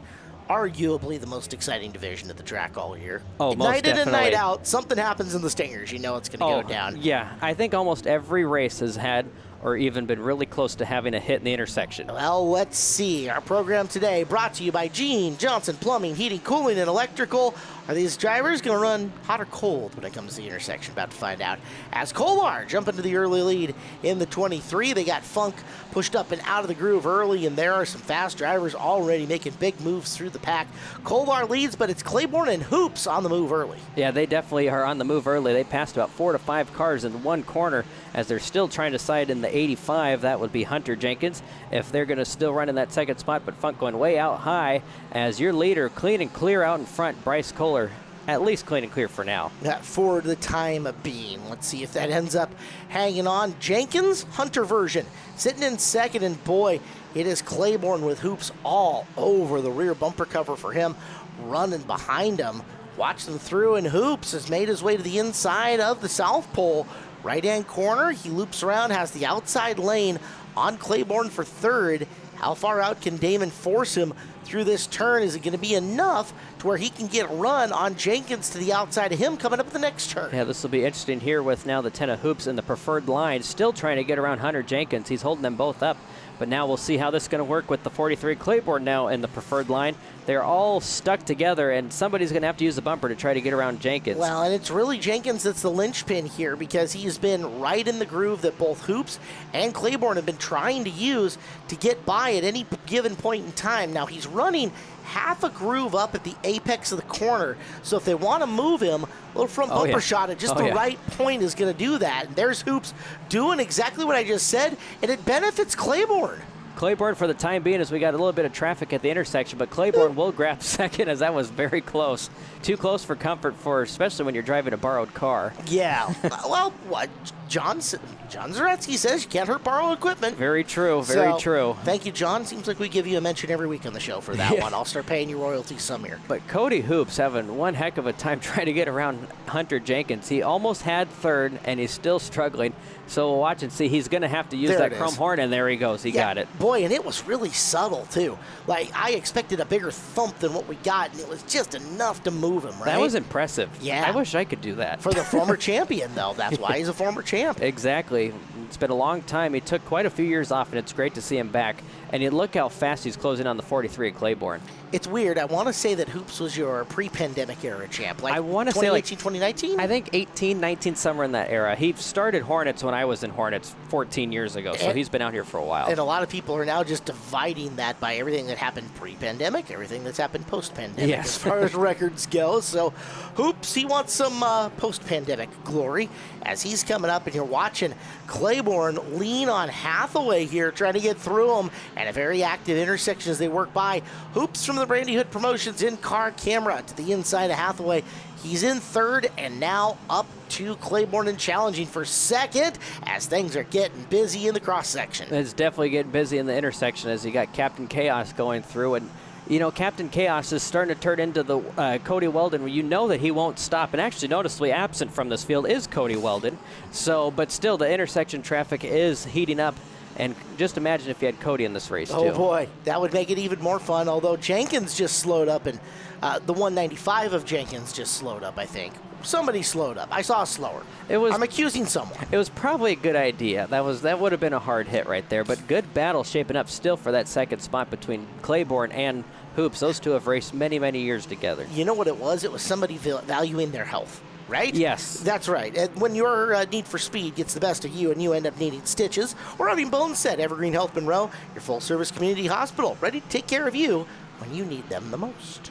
arguably the most exciting division at the track all year. Oh, most night in and definitely. night out, something happens in the Stingers. You know it's going to go down. Yeah, I think almost every race has had or even been really close to having a hit in the intersection. Well, let's see. Our program today brought to you by Gene Johnson Plumbing, Heating, Cooling, and Electrical. Are these drivers going to run hot or cold when it comes to the intersection? About to find out. As Kolar jump into the early lead in the 23, they got Funk pushed up and out of the groove early, and there are some fast drivers already making big moves through the pack. Kolar leads, but it's Claiborne and Hoops on the move early. Yeah, they definitely are on the move early. They passed about 4 to 5 cars in one corner as they're still trying to side in the 85. That would be Hunter Jenkins if they're going to still run in that second spot, but Funk going way out high as your leader clean and clear out in front. Bryce Kohler at least clean and clear for now. For the time being. Let's see if that ends up hanging on. Jenkins, Hunter version, sitting in second, and boy, it is Claiborne with Hoops all over the rear bumper cover for him, running behind him. Watch them through, and Hoops has made his way to the inside of the South Pole. Right-hand corner, he loops around, has the outside lane on Claiborne for third. How far out can Damon force him through this turn? Is it going to be enough to where he can get a run on Jenkins to the outside of him coming up the next turn? Yeah, this will be interesting here with now the 10 of Hoops in the preferred line, still trying to get around Hunter Jenkins. He's holding them both up, but now we'll see how this is going to work with the 43 Claiborne now in the preferred line. They're all stuck together, and somebody's going to have to use the bumper to try to get around Jenkins. Well, and it's really Jenkins that's the linchpin here because he's been right in the groove that both Hoops and Claiborne have been trying to use to get by at any given point in time. Now, he's running half a groove up at the apex of the corner, so if they want to move him, a little front bumper shot at just the right point is going to do that. And there's Hoops doing exactly what I just said, and it benefits Claiborne. Claiborne for the time being as we got a little bit of traffic at the intersection, but Claiborne will grab second as that was very close. Too close for comfort for, especially when you're driving a borrowed car. Yeah. Well, what John Zaretsky says you can't hurt borrowed equipment. Very true, very true. Thank you, John. Seems like we give you a mention every week on the show for that one. I'll start paying you royalties some year. But Cody Hoops having one heck of a time trying to get around Hunter Jenkins. He almost had third, and he's still struggling. So we'll watch and see. He's going to have to use that chrome horn, and there he goes. He got it. Boy, and it was really subtle, too. Like, I expected a bigger thump than what we got, and it was just enough to move him, right? That was impressive. Yeah. I wish I could do that. For the former champion, though. That's why he's a former champ. Exactly. It's been a long time. He took quite a few years off, and it's great to see him back. And you look how fast he's closing on the 43 at Claiborne. It's weird. I want to say that Hoops was your pre-pandemic era champ. Like I want to say like 2019? I think 18, 19, somewhere in that era. He started Hornets when I was in Hornets 14 years ago, so he's been out here for a while. And a lot of people are now just dividing that by everything that happened pre-pandemic, everything that's happened post-pandemic as far as records go. So Hoops, he wants some post-pandemic glory as he's coming up, and you're watching Claiborne lean on Hathaway here, trying to get through him, and a very active intersection as they work by. Hoops from the Brandy Hood Promotions in-car camera to the inside of Hathaway. He's in third and now up to Claiborne and challenging for second as things are getting busy in the cross-section. It's definitely getting busy in the intersection as you got Captain Chaos going through. And, you know, Captain Chaos is starting to turn into the Cody Weldon, where you know that he won't stop. And actually noticeably absent from this field is Cody Weldon. So, but still, the intersection traffic is heating up. And just imagine if you had Cody in this race, too. Oh, boy. That would make it even more fun, although Jenkins just slowed up, and the 195 of Jenkins just slowed up, I think. Somebody slowed up. I saw slower. I'm accusing someone. It was probably a good idea. That would have been a hard hit right there, but good battle shaping up still for that second spot between Claiborne and Hoops. Those two have raced many, many years together. You know what it was? It was somebody valuing their health. Right? Yes. That's right. And when your need for speed gets the best of you and you end up needing stitches or having bones set, Evergreen Health Monroe, your full-service community hospital, ready to take care of you when you need them the most.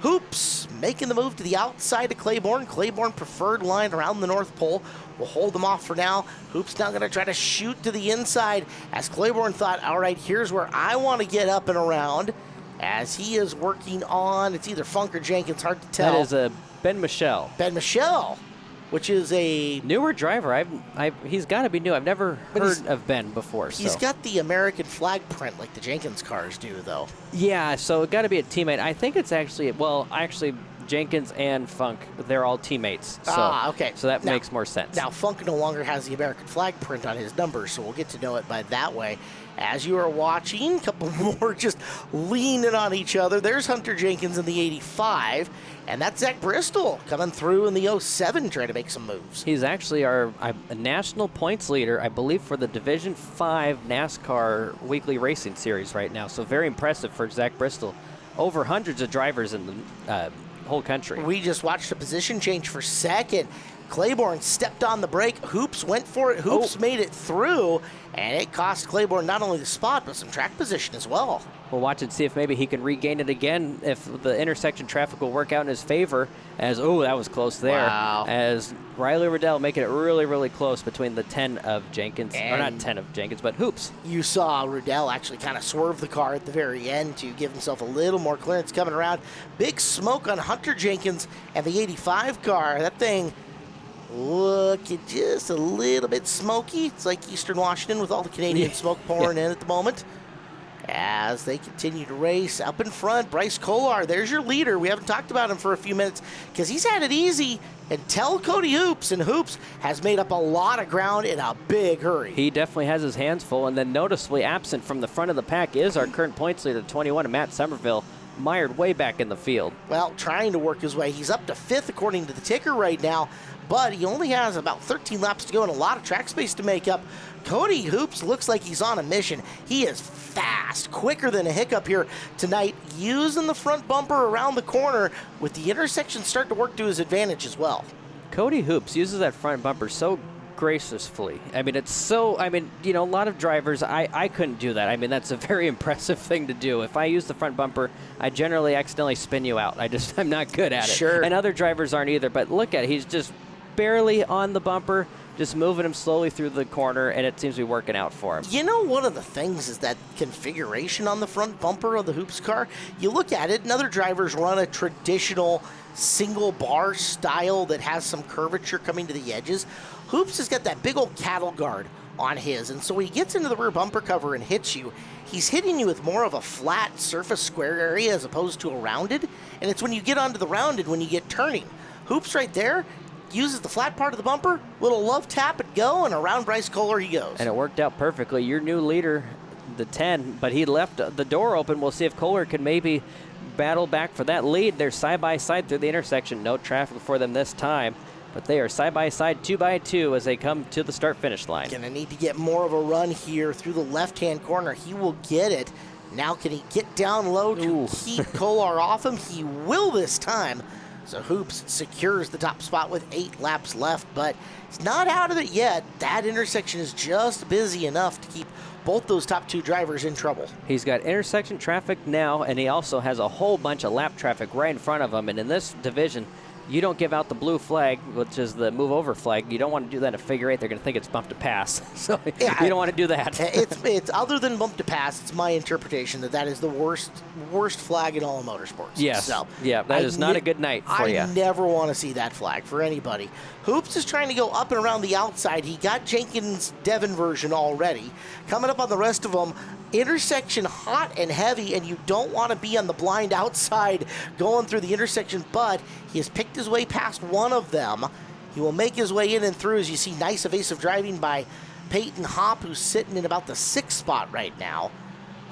Hoops making the move to the outside of Claiborne. Claiborne preferred line around the North Pole. We'll hold them off for now. Hoops now going to try to shoot to the inside as Claiborne thought, all right, here's where I want to get up and around, as he is working on, it's either Funk or Jenkins, hard to tell. That is Ben Michel. Ben Michel, which is a newer driver. He's got to be new. I've never heard of Ben before. He's got the American flag print like the Jenkins cars do, though. Yeah, so it got to be a teammate. I think it's actually, Jenkins and Funk, they're all teammates. So, okay. So that makes more sense. Now, Funk no longer has the American flag print on his numbers, so we'll get to know it by that way. As you are watching, a couple more just leaning on each other. There's Hunter Jenkins in the 85, and that's Zach Bristol coming through in the 07 trying to make some moves. He's actually our national points leader, I believe, for the Division 5 NASCAR Weekly Racing Series right now. So very impressive for Zach Bristol. Over hundreds of drivers in the whole country. We just watched a position change for second. Claiborne stepped on the brake. Hoops went for it. Hoops made it through, and it cost Claiborne not only the spot, but some track position as well. We'll watch and see if maybe he can regain it again, if the intersection traffic will work out in his favor. As, that was close there. Wow. As Riley Riddell making it really, really close between the 10 of Jenkins, or not 10 of Jenkins, but Hoops. You saw Riddell actually kind of swerve the car at the very end to give himself a little more clearance coming around. Big smoke on Hunter Jenkins and the 85 car. That thing looking just a little bit smoky. It's like Eastern Washington with all the Canadian smoke pouring in at the moment. As they continue to race up in front, Bryce Kolar, there's your leader. We haven't talked about him for a few minutes because he's had it easy until Cody Hoops, and Hoops has made up a lot of ground in a big hurry. He definitely has his hands full, and then noticeably absent from the front of the pack is our current points leader, 21, Matt Somerville, mired way back in the field. Well, trying to work his way. He's up to 5th according to the ticker right now, but he only has about 13 laps to go and a lot of track space to make up. Cody Hoops looks like he's on a mission. He is fast, quicker than a hiccup here tonight, using the front bumper around the corner with the intersection starting to work to his advantage as well. Cody Hoops uses that front bumper so gracefully. I mean, a lot of drivers, I couldn't do that. I mean, that's a very impressive thing to do. If I use the front bumper, I generally accidentally spin you out. I'm not good at it. Sure. And other drivers aren't either, but look at it. He's just barely on the bumper, just moving him slowly through the corner, and it seems to be working out for him. You know, one of the things is that configuration on the front bumper of the Hoops car. You look at it, and other drivers run a traditional single bar style that has some curvature coming to the edges. Hoops has got that big old cattle guard on his, and so when he gets into the rear bumper cover and hits you, he's hitting you with more of a flat surface square area as opposed to a rounded, and it's when you get onto the rounded when you get turning. Hoops right there uses the flat part of the bumper, little love tap and go, and around Bryce Kolar he goes. And it worked out perfectly. Your new leader, the 10, but he left the door open. We'll see if Kolar can maybe battle back for that lead. They're side by side through the intersection. No traffic for them this time, but they are side by side, 2 by 2 as they come to the start-finish line. Gonna need to get more of a run here through the left-hand corner. He will get it. Now can he get down low to keep Kolar off him? He will this time. So Hoops secures the top spot with 8 laps left, but it's not out of it yet. That intersection is just busy enough to keep both those top 2 drivers in trouble. He's got intersection traffic now, and he also has a whole bunch of lap traffic right in front of him. And in this division, you don't give out the blue flag, which is the move over flag. You don't want to do that in a figure 8. They're going to think it's bump to pass. So you don't want to do that. It's other than bump to pass, it's my interpretation that is the worst flag in all of motorsports. Yes. So yeah, that is not a good night for you. I never want to see that flag for anybody. Hoops is trying to go up and around the outside. He got Jenkins' Devon version already. Coming up on the rest of them, intersection hot and heavy, and you don't want to be on the blind outside going through the intersection, but he has picked his way past one of them. He will make his way in and through, as you see, nice evasive driving by Peyton Hopp, who's sitting in about the 6th spot right now.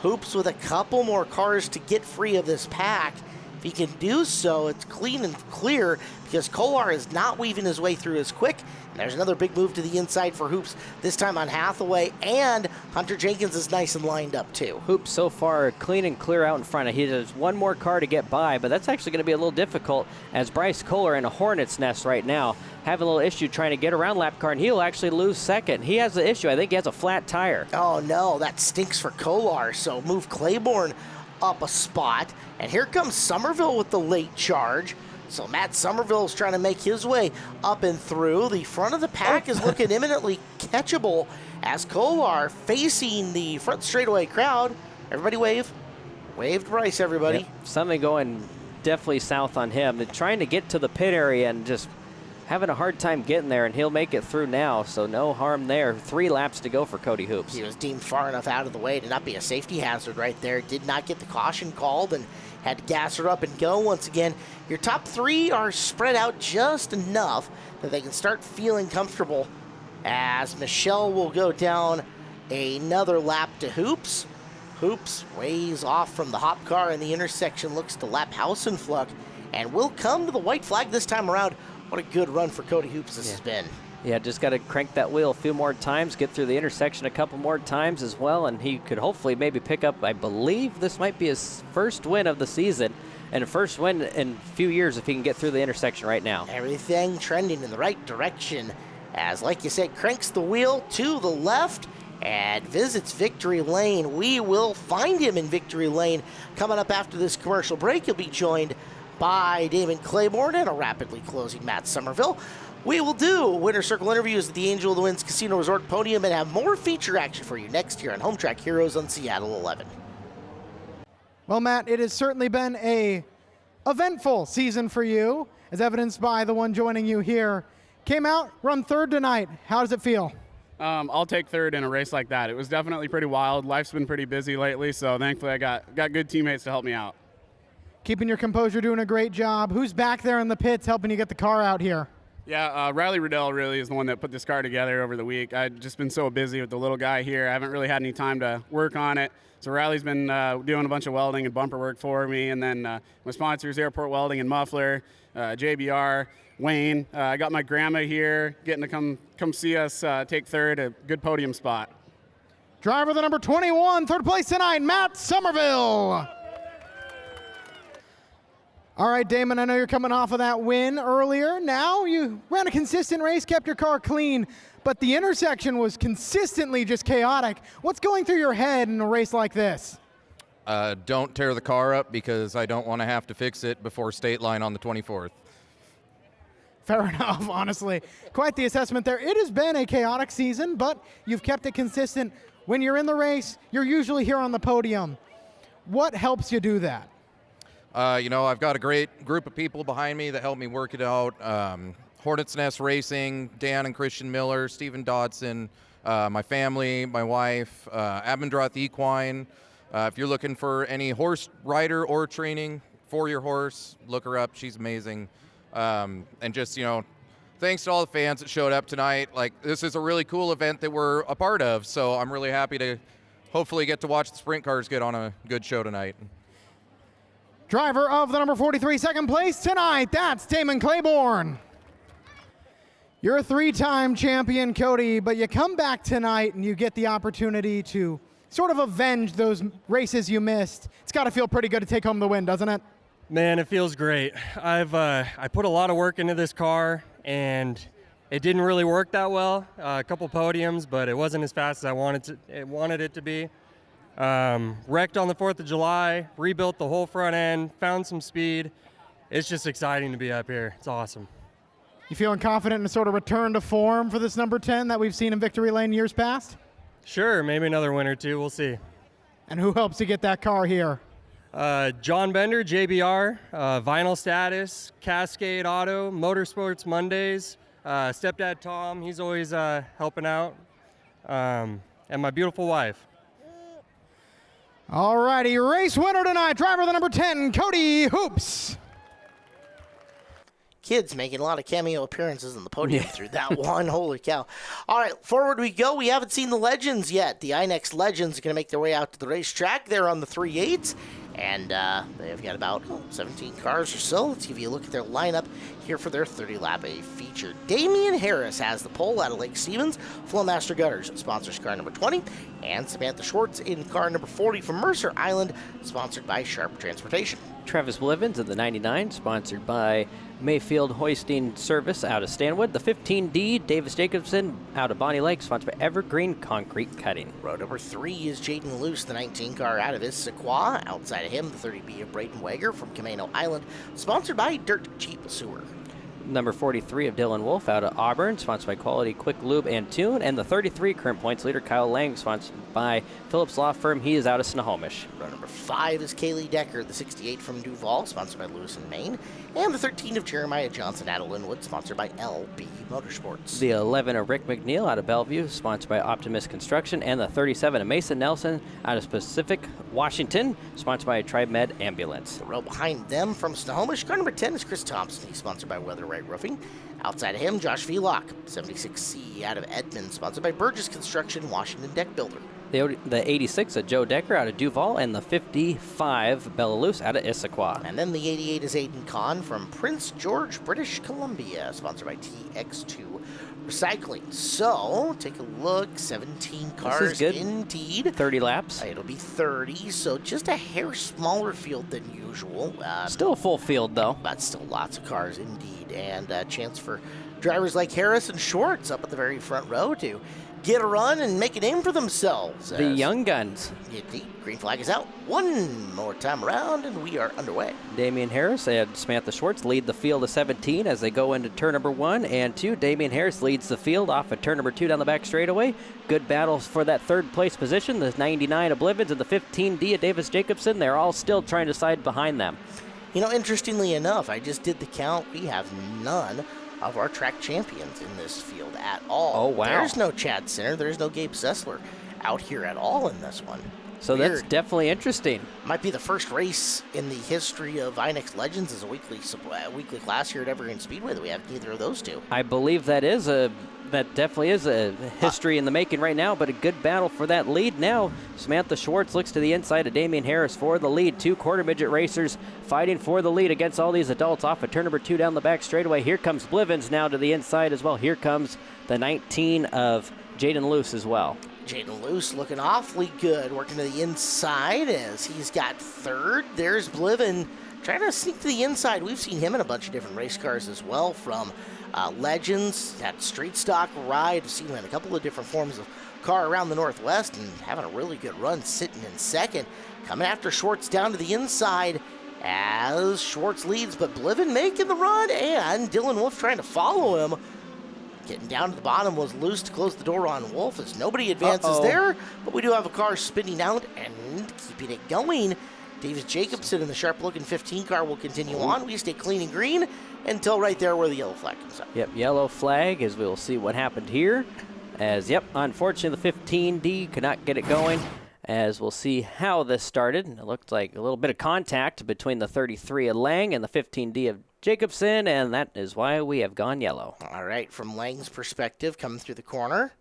Hoops with a couple more cars to get free of this pack. If he can do so, it's clean and clear because Kolar is not weaving his way through as quick. And there's another big move to the inside for Hoops, this time on Hathaway, and Hunter Jenkins is nice and lined up too. Hoops so far clean and clear out in front. He has one more car to get by, but that's actually going to be a little difficult as Bryce Kolar in a hornet's nest right now, having a little issue trying to get around lap car, and he'll actually lose second. He has the issue. I think he has a flat tire. Oh no, that stinks for Kolar. So move Claiborne up a spot. And here comes Somerville with the late charge. So Matt Somerville's trying to make his way up and through. The front of the pack is looking imminently catchable as Kolar facing the front straightaway crowd. Everybody wave. Wave to Bryce, everybody. Yep. Something going definitely south on him. They're trying to get to the pit area and just having a hard time getting there, and he'll make it through now, so no harm there. 3 laps to go for Cody Hoops. He was deemed far enough out of the way to not be a safety hazard right there. Did not get the caution called and had to gas her up and go once again. Your top 3 are spread out just enough that they can start feeling comfortable as Michelle will go down another lap to Hoops. Hoops ways off from the hop car in the intersection, looks to lap Hausenfluck, and will come to the white flag this time around. What a good run for Cody Hoops this has been. Yeah, just got to crank that wheel a few more times, get through the intersection a couple more times as well, and he could hopefully maybe pick up, I believe this might be his first win of the season, and first win in a few years if he can get through the intersection right now. Everything trending in the right direction as, like you said, cranks the wheel to the left and visits victory lane. We will find him in victory lane. Coming up after this commercial break, he'll be joined by Damon Claiborne and a rapidly closing Matt Somerville. We will do winner circle interviews at the Angel of the Winds Casino Resort Podium and have more feature action for you next year on Home Track Heroes on Seattle 11. Well, Matt, it has certainly been a eventful season for you, as evidenced by the one joining you here. Came out, run third tonight. How does it feel? I'll take third in a race like that. It was definitely pretty wild. Life's been pretty busy lately, so thankfully I got good teammates to help me out. Keeping your composure, doing a great job. Who's back there in the pits helping you get the car out here? Yeah, Riley Riddell really is the one that put this car together over the week. I've just been so busy with the little guy here. I haven't really had any time to work on it. So Riley's been doing a bunch of welding and bumper work for me. And then my sponsors, Airport Welding and Muffler, JBR, Wayne. I got my grandma here getting to come see us take third, a good podium spot. Driver the number 21, third place tonight, Matt Somerville. All right, Damon, I know you're coming off of that win earlier. Now you ran a consistent race, kept your car clean, but the intersection was consistently just chaotic. What's going through your head in a race like this? Don't tear the car up because I don't want to have to fix it before state line on the 24th. Fair enough, honestly. Quite the assessment there. It has been a chaotic season, but you've kept it consistent. When you're in the race, you're usually here on the podium. What helps you do that? I've got a great group of people behind me that help me work it out. Hornets Nest Racing, Dan and Christian Miller, Stephen Dodson, my family, my wife, Abendroth Equine. If you're looking for any horse rider or training for your horse, look her up. She's amazing. And just, thanks to all the fans that showed up tonight. Like, this is a really cool event that we're a part of, so I'm really happy to hopefully get to watch the sprint cars get on a good show tonight. Driver of the number 43, second place tonight, that's Damon Claiborne. You're a 3-time champion, Cody, but you come back tonight and you get the opportunity to sort of avenge those races you missed. It's got to feel pretty good to take home the win, doesn't it? Man, it feels great. I put a lot of work into this car, and it didn't really work that well. A couple podiums, but it wasn't as fast as I wanted it to be. Wrecked on the 4th of July, rebuilt the whole front end, found some speed. It's just exciting to be up here. It's awesome. You feeling confident in a sort of return to form for this number 10 that we've seen in Victory Lane years past? Sure, maybe another win or two. We'll see. And who helps you get that car here? John Bender, JBR, Vinyl Status, Cascade Auto, Motorsports Mondays, stepdad Tom, he's always helping out, and my beautiful wife. All righty, race winner tonight, driver the number 10, Cody Hoops. Kids making a lot of cameo appearances on the podium through that one. Holy cow. All right, forward we go. We haven't seen the Legends yet. The INEX Legends are going to make their way out to the racetrack. They're on the 3/8, and they've got about 17 cars or so. Let's give you a look at their lineup here for their 30-lap A feature. Damian Harris has the pole out of Lake Stevens. Flowmaster Gutters sponsors car number 20, and Samantha Schwartz in car number 40 from Mercer Island, sponsored by Sharp Transportation. Travis Blivens in the 99, sponsored by Mayfield Hoisting Service out of Stanwood. The 15D, Davis Jacobson out of Bonnie Lake, sponsored by Evergreen Concrete Cutting. Row number 3 is Jaden Luce, the 19 car out of Issaquah. Outside of him, the 30B of Braden Wager from Camano Island, sponsored by Dirt Cheap Sewer. Number 43 of Dylan Wolf out of Auburn, sponsored by Quality Quick Lube and Tune. And the 33 current points leader, Kyle Lang, sponsored by Phillips Law Firm. He is out of Snohomish. Row number 5 is Kaylee Decker, the 68 from Duval, sponsored by Lewis and Maine. And the 13 of Jeremiah Johnson out of Linwood, sponsored by LB Motorsports. The 11 of Rick McNeil out of Bellevue, sponsored by Optimus Construction. And the 37 of Mason Nelson out of Pacific, Washington, sponsored by TribeMed Ambulance. The row behind them from Snohomish, car number 10 is Chris Thompson. He's sponsored by Weather Right Roofing. Outside of him, Josh Velock, 76C out of Edmond, sponsored by Burgess Construction, Washington Deck Builder. The 86 of Joe Decker out of Duval, and the 55 Bella Luce out of Issaquah. And then the 88 is Aiden Kahn from Prince George, British Columbia, sponsored by TX2 Recycling. So, take a look, 17 cars this is good. indeed. 30 laps. It'll be 30, so just a hair smaller field than usual. Still a full field, though. But still lots of cars indeed, and a chance for drivers like Harris and Schwartz up at the very front row to get a run and make a name for themselves. The young guns. Indeed. Green flag is out. One more time around, and we are underway. Damian Harris and Samantha Schwartz lead the field of 17 as they go into turn number 1 and 2. Damian Harris leads the field off of turn number 2 down the back straightaway. Good battles for that third place position. The 99 of Blivens and the 15D of Davis Jacobson. They're all still trying to side behind them. You know, interestingly enough, I just did the count. We have none of our track champions in this field at all. Oh, wow. There's no Chad Sinner. There's no Gabe Sessler out here at all in this one. So Weird. That's definitely interesting. Might be the first race in the history of INEX Legends as a weekly class here at Evergreen Speedway that we have neither of those two. I believe that definitely is a history in the making right now, but a good battle for that lead now. Samantha Schwartz looks to the inside of Damian Harris for the lead. 2 quarter midget racers fighting for the lead against all these adults off of turn number 2 down the back straightaway. Here comes Blivens now to the inside as well. Here comes the 19 of Jaden Luce as well. Jaden Luce looking awfully good, working to the inside as he's got third. There's Bliven trying to sneak to the inside. We've seen him in a bunch of different race cars as well, from Legends, that street stock ride. We've seen him in a couple of different forms of car around the Northwest and having a really good run, sitting in second. Coming after Schwartz down to the inside as Schwartz leads, but Bliven making the run, and Dylan Wolf trying to follow him. Getting down to the bottom was Luce to close the door on Wolf as nobody advances there, but we do have a car spinning out and keeping it going. Davis Jacobson in the sharp-looking 15 car will continue on. We stay clean and green until right there where the yellow flag comes up. Yep, yellow flag as we will see what happened here. Unfortunately, the 15D could not get it going. As we'll see how this started. It looked like a little bit of contact between the 33 of Lang and the 15D of Jacobson, and that is why we have gone yellow. All right, from Lang's perspective, coming through the corner.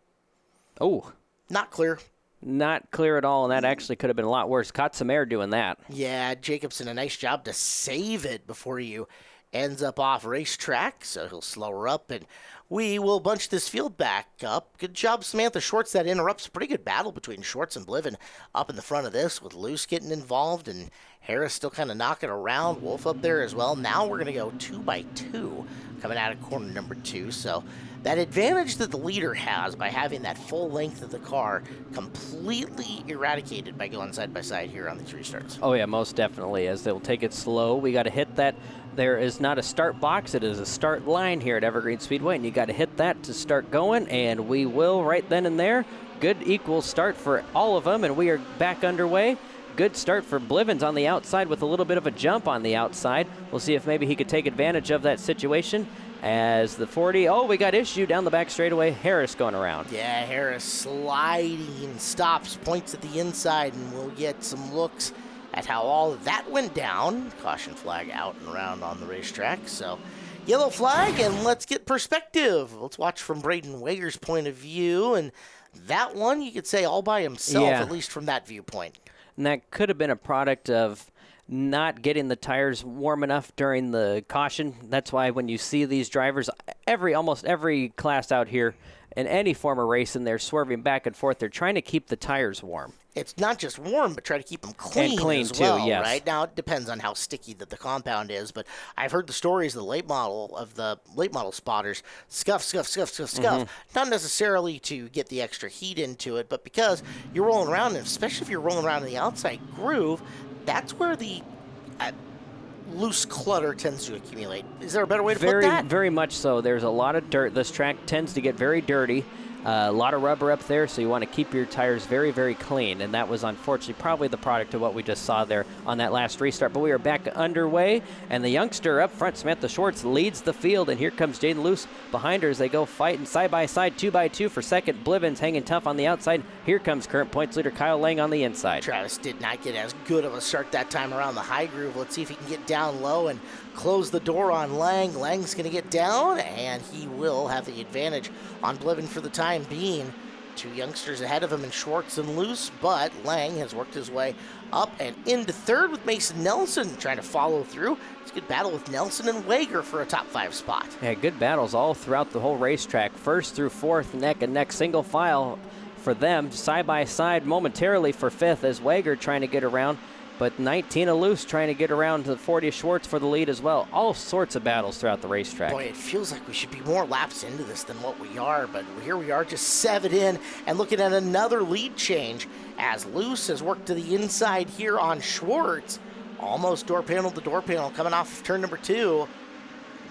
Oh. Not clear. Not clear at all, and that actually could have been a lot worse. Caught some air doing that. Yeah, Jacobson, a nice job to save it before you ends up off racetrack, so he'll slow her up, and we will bunch this field back up. Good job, Samantha Schwartz. That interrupts a pretty good battle between Schwartz and Bliven up in the front of this, with Luce getting involved and Harris still kind of knocking around. Wolf up there as well. Now we're going to go 2 by 2 coming out of corner number 2. So that advantage that the leader has by having that full length of the car completely eradicated by going side by side here on these restarts. Oh, yeah, most definitely, as they'll take it slow. We got to hit that. There is not a start box. It is a start line here at Evergreen Speedway, and you got to hit that to start going, and we will right then and there. Good equal start for all of them, and we are back underway. Good start for Blivens on the outside with a little bit of a jump on the outside. We'll see if maybe he could take advantage of that situation. As the 40, we got issue down the back straightaway. Harris going around. Yeah, Harris sliding, stops, points at the inside, and we'll get some looks at how all of that went down. Caution flag out and around on the racetrack. So yellow flag, and let's get perspective. Let's watch from Braden Wager's point of view, and that one you could say all by himself, at least from that viewpoint. And that could have been a product of not getting the tires warm enough during the caution. That's why when you see these drivers, almost every class out here in any form of racing, they're swerving back and forth. They're trying to keep the tires warm. It's not just warm, but try to keep them clean, And clean as too, well, yes. right? Now, it depends on how sticky that the compound is, but I've heard the stories of the late model spotters scuff, not necessarily to get the extra heat into it, but because you're rolling around, and especially if you're rolling around in the outside groove, that's where the loose clutter tends to accumulate. Is there a better way to put that? Very much so. There's a lot of dirt. This track tends to get very dirty. A lot of rubber up there, so you want to keep your tires very, very clean. And that was unfortunately probably the product of what we just saw there on that last restart. But we are back underway, and the youngster up front, Samantha Schwartz, leads the field. And here comes Jaden Luce behind her as they go fighting side by side, 2x2 for second. Blivens hanging tough on the outside. Here comes current points leader Kyle Lang on the inside. Travis did not get as good of a start that time around the high groove. Let's see if he can get down low and close the door on Lang. Lang's going to get down, and he will have the advantage on Bliven for the time being. Two youngsters ahead of him in Schwartz and Luce, but Lang has worked his way up and into third with Mason Nelson trying to follow through. It's a good battle with Nelson and Wager for a top 5 spot. Yeah, good battles all throughout the whole racetrack. First through fourth, neck and neck, single file for them, side by side momentarily for fifth as Wager trying to get around. But 19 of Luce trying to get around to the 40 of Schwartz for the lead as well. All sorts of battles throughout the racetrack. Boy, it feels like we should be more laps into this than what we are, but here we are just 7 in and looking at another lead change as Luce has worked to the inside here on Schwartz. Almost door panel to door panel coming off of turn number 2.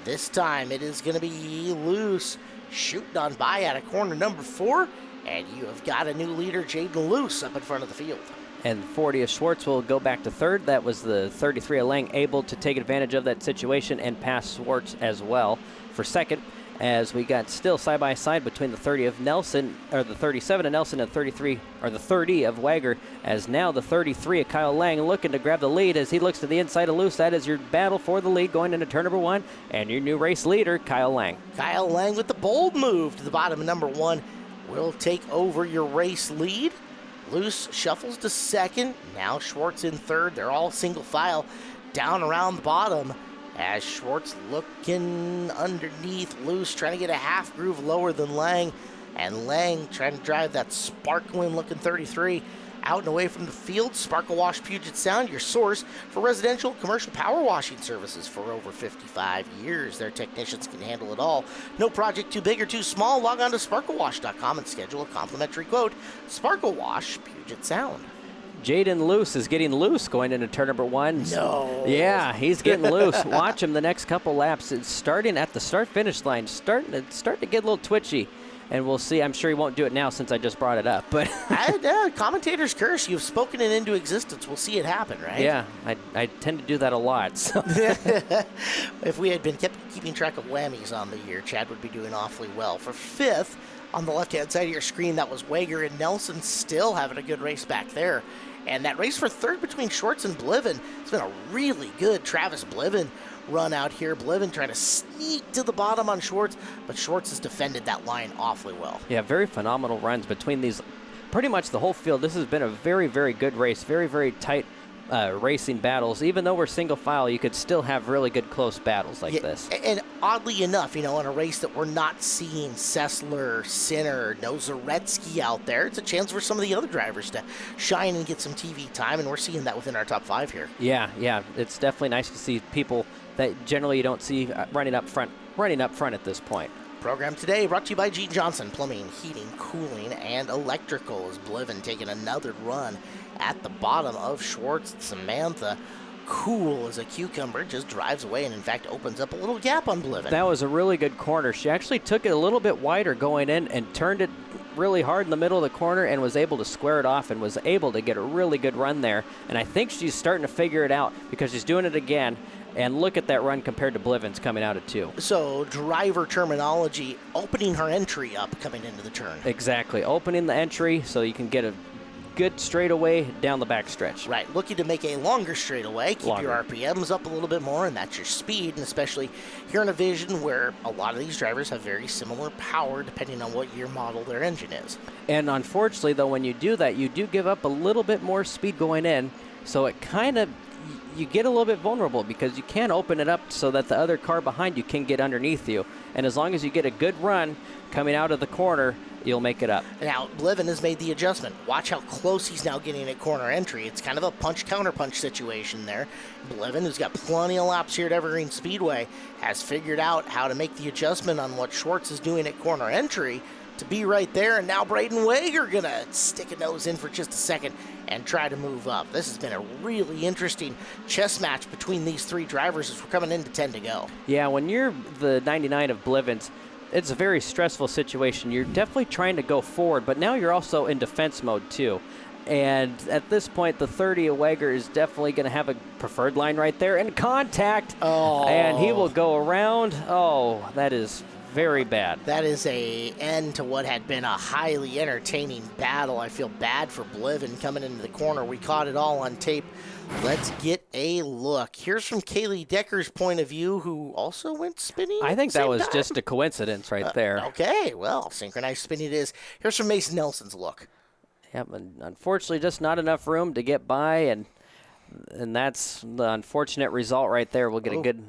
This time it is going to be Luce shooting on by out of corner number 4, and you have got a new leader, Jaden Luce, up in front of the field. And 40 of Schwartz will go back to third. That was the 33 of Lang able to take advantage of that situation and pass Schwartz as well for second, as we got still side by side between the 30 of Nelson, or the 37 of Nelson and 33, or the 30 of Wager, as now the 33 of Kyle Lang looking to grab the lead as he looks to the inside of Luce. That is your battle for the lead going into turn number 1, and your new race leader, Kyle Lang. Kyle Lang with the bold move to the bottom of number 1 will take over your race lead. Luce shuffles to second. Now Schwartz in third. They're all single file down around the bottom as Schwartz looking underneath Luce, trying to get a half groove lower than Lang. And Lang trying to drive that sparkling looking 33 out and away from the field. Sparkle Wash Puget Sound, your source for residential commercial power washing services for over 55 years. Their technicians can handle it all. No project too big or too small. Log on to sparklewash.com and schedule a complimentary quote. Sparkle Wash Puget Sound. Jaden Luce is getting loose going into turn number 1. No. Yeah, he's getting loose. Watch him the next couple laps. It's starting at the start-finish line, starting to get a little twitchy. And we'll see. I'm sure he won't do it now since I just brought it up. But commentators curse. You've spoken it into existence. We'll see it happen, right? Yeah, I tend to do that a lot. So. If we had been keeping track of whammies on the year, Chad would be doing awfully well. For fifth, on the left-hand side of your screen, that was Wager and Nelson still having a good race back there. And that race for third between Schwartz and Bliven, it's been a really good Travis Bliven run out here. Bliven trying to sneak to the bottom on Schwartz, but Schwartz has defended that line awfully well. Yeah, very phenomenal runs between these, pretty much the whole field. This has been a very, very good race, very, very tight racing battles. Even though we're single file, you could still have really good close battles like this. And oddly enough, in a race that we're not seeing Sessler, Sinner, no Zaretsky out there, it's a chance for some of the other drivers to shine and get some TV time, and we're seeing that within our top 5 here. Yeah, it's definitely nice to see people that generally you don't see running up front at this point. Program today brought to you by Gene Johnson Plumbing, Heating, Cooling, and Electrical. As Bliven taking another run at the bottom of Schwartz. Samantha, cool as a cucumber, just drives away and in fact opens up a little gap on Bliven. That was a really good corner. She actually took it a little bit wider going in and turned it really hard in the middle of the corner and was able to square it off and was able to get a really good run there. And I think she's starting to figure it out because she's doing it again. And look at that run compared to Bliven's coming out at 2. So driver terminology, opening her entry up coming into the turn. Exactly, opening the entry so you can get a good straightaway down the back stretch. Right, looking to make a longer straightaway, keep your RPMs up a little bit more, and that's your speed, and especially here in a division where a lot of these drivers have very similar power depending on what year model their engine is. And unfortunately, though, when you do that, you do give up a little bit more speed going in, so it kind of you get a little bit vulnerable because you can open it up so that the other car behind you can get underneath you. And as long as you get a good run coming out of the corner, you'll make it up. Now, Blevin has made the adjustment. Watch how close he's now getting at corner entry. It's kind of a punch-counterpunch situation there. Blevin, who's got plenty of laps here at Evergreen Speedway, has figured out how to make the adjustment on what Schwartz is doing at corner entry to be right there. And now Braden Wager going to stick a nose in for just a second and try to move up. This has been a really interesting chess match between these three drivers as we're coming into 10 to go. Yeah, when you're the 99 of Blevins, it's a very stressful situation. You're definitely trying to go forward, but now you're also in defense mode too. And at this point, the 30 of Wager is definitely going to have a preferred line right there and contact. Oh. And he will go around. Oh, that is very bad. That is a end to what had been a highly entertaining battle. I feel bad for Blevin coming into the corner. We caught it all on tape. Let's get a look. Here's from Kaylee Decker's point of view, who also went spinning. I think at the that same was time. just a coincidence right there. Okay, well, synchronized spinning it is. Here's from Mason Nelson's look. Yep, and unfortunately, just not enough room to get by, and that's the unfortunate result right there. We'll get a good.